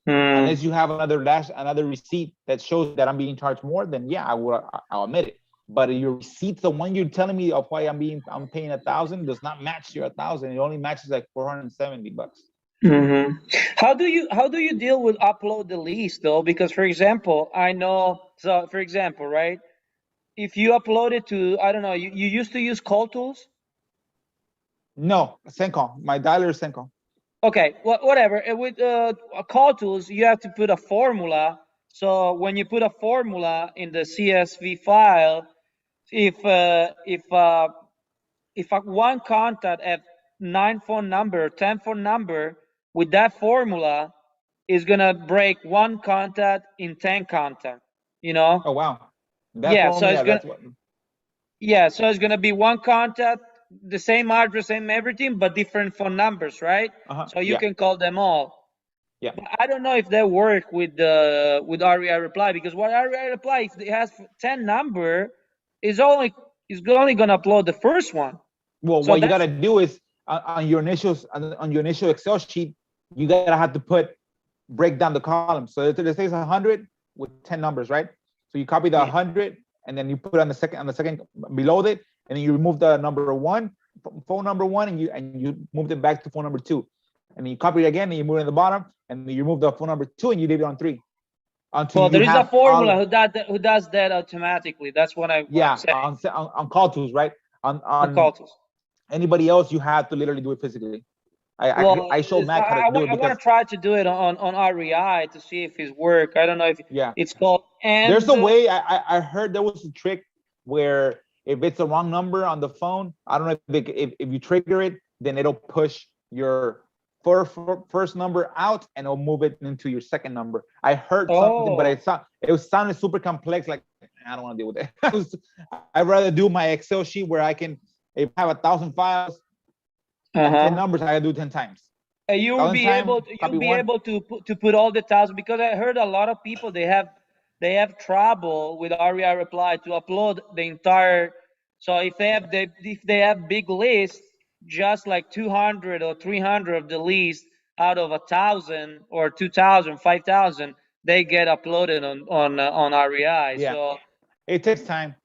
Unless you have another receipt that shows that I'm being charged more, then yeah, I'll admit it. But your receipts, the one you're telling me of why I'm paying 1,000, does not match your 1,000. It only matches like $470. Mm-hmm. How do you deal with upload the list though? Because for example, I know, so for example, right? If you upload it to, I don't know, you used to use Call Tools? No, Senko. My dialer is Senko. Okay, whatever. With Call Tools, you have to put a formula. So when you put a formula in the CSV file, if one contact have 9 phone number, 10 phone number, with that formula is gonna break one contact in 10 contact. You know? Oh wow. Yeah. So it's gonna be one contact, the same address, same everything, but different phone numbers, right? So you can call them all. Yeah. But I don't know if they work with REI Reply, because what REI Reply, if it has 10 number, is only gonna upload the first one. Well, so what you gotta do is on your initial Excel sheet, you gotta have to break down the columns. So it says 100 with 10 numbers, right? So you copy the 100 and then you put on the second below it, and then you remove the phone number one, and you moved it back to phone number 2, and then you copy it again and you move it in the bottom, and then you remove the phone number 2 and you leave it on 3. Well, there is a formula who does that automatically. That's what I'm saying. On Call Tools, right? On Call Tools. Anybody else, you have to literally do it physically. I showed Mac how to do it. I want to try to do it on REI to see if it's work. I don't know if it's called. And there's a way. I heard there was a trick where if it's the wrong number on the phone, I don't know if you trigger it, then it'll push your first number out and it'll move it into your second number. I heard something, but it sounded super complex. Like, I don't want to deal with it. I'd rather do my Excel sheet where I can, if I have 1,000 files, 10 numbers, I can do 10 times. You'll be able to put all the 1,000, because I heard a lot of people, they have they have trouble with REI reply to upload the entire. So if they have big list, just like 200 or 300 of the list out of 1,000 or 2,000, 5,000, they get uploaded on REI. Yeah. So it takes time.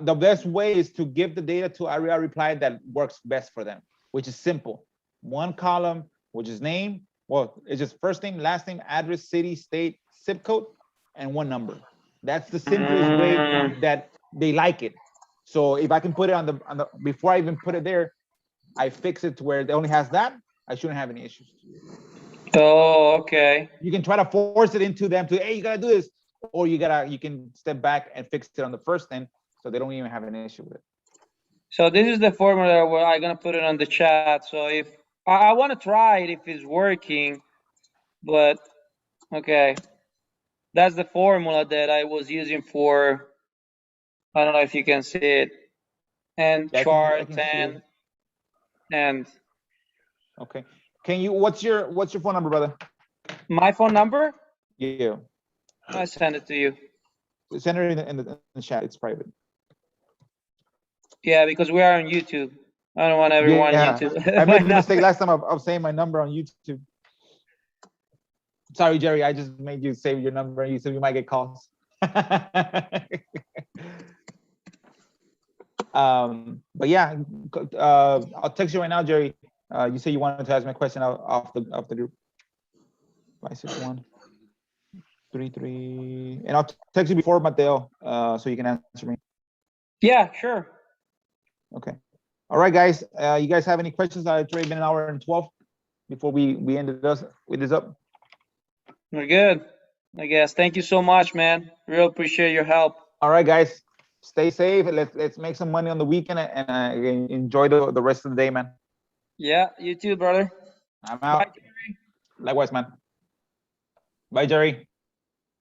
The best way is to give the data to REI reply that works best for them, which is simple. One column, which is name. Well, it's just first name, last name, address, city, state, zip code, and one number. That's the simplest way that they like it. So if I can put it on the before I even put it there, I fix it to where it only has that, I shouldn't have any issues. Oh, okay. You can try to force it into them to, hey, you gotta do this, or you can step back and fix it on the first end, so they don't even have an issue with it. So this is the formula where I'm gonna put it on the chat. So if I want to try it if it's working, but okay, that's the formula that I was using for. I don't know if you can see it, and Yeah, chart I can see it. and. Okay. Can you? What's your phone number, brother? My phone number? Yeah. I send it to you. Send it in the chat. It's private. Yeah, because we are on YouTube. I don't want everyone on YouTube. I made the mistake last time of saying my number on YouTube. Sorry, Jerry. I just made you save your number, and you said you might get calls. But yeah, I'll text you right now, Jerry. You say you wanted to ask me a question off the group. 561 33, and I'll text you before, Mateo, so you can answer me. Yeah, sure. Okay. All right, guys. You guys have any questions? It's already been an hour and 12 before we ended this up. We're good, I guess. Thank you so much, man. Real appreciate your help. All right, guys. Stay safe. Let's make some money on the weekend and enjoy the rest of the day, man. Yeah, you too, brother. I'm out. Bye, Jerry. Likewise, man. Bye, Jerry.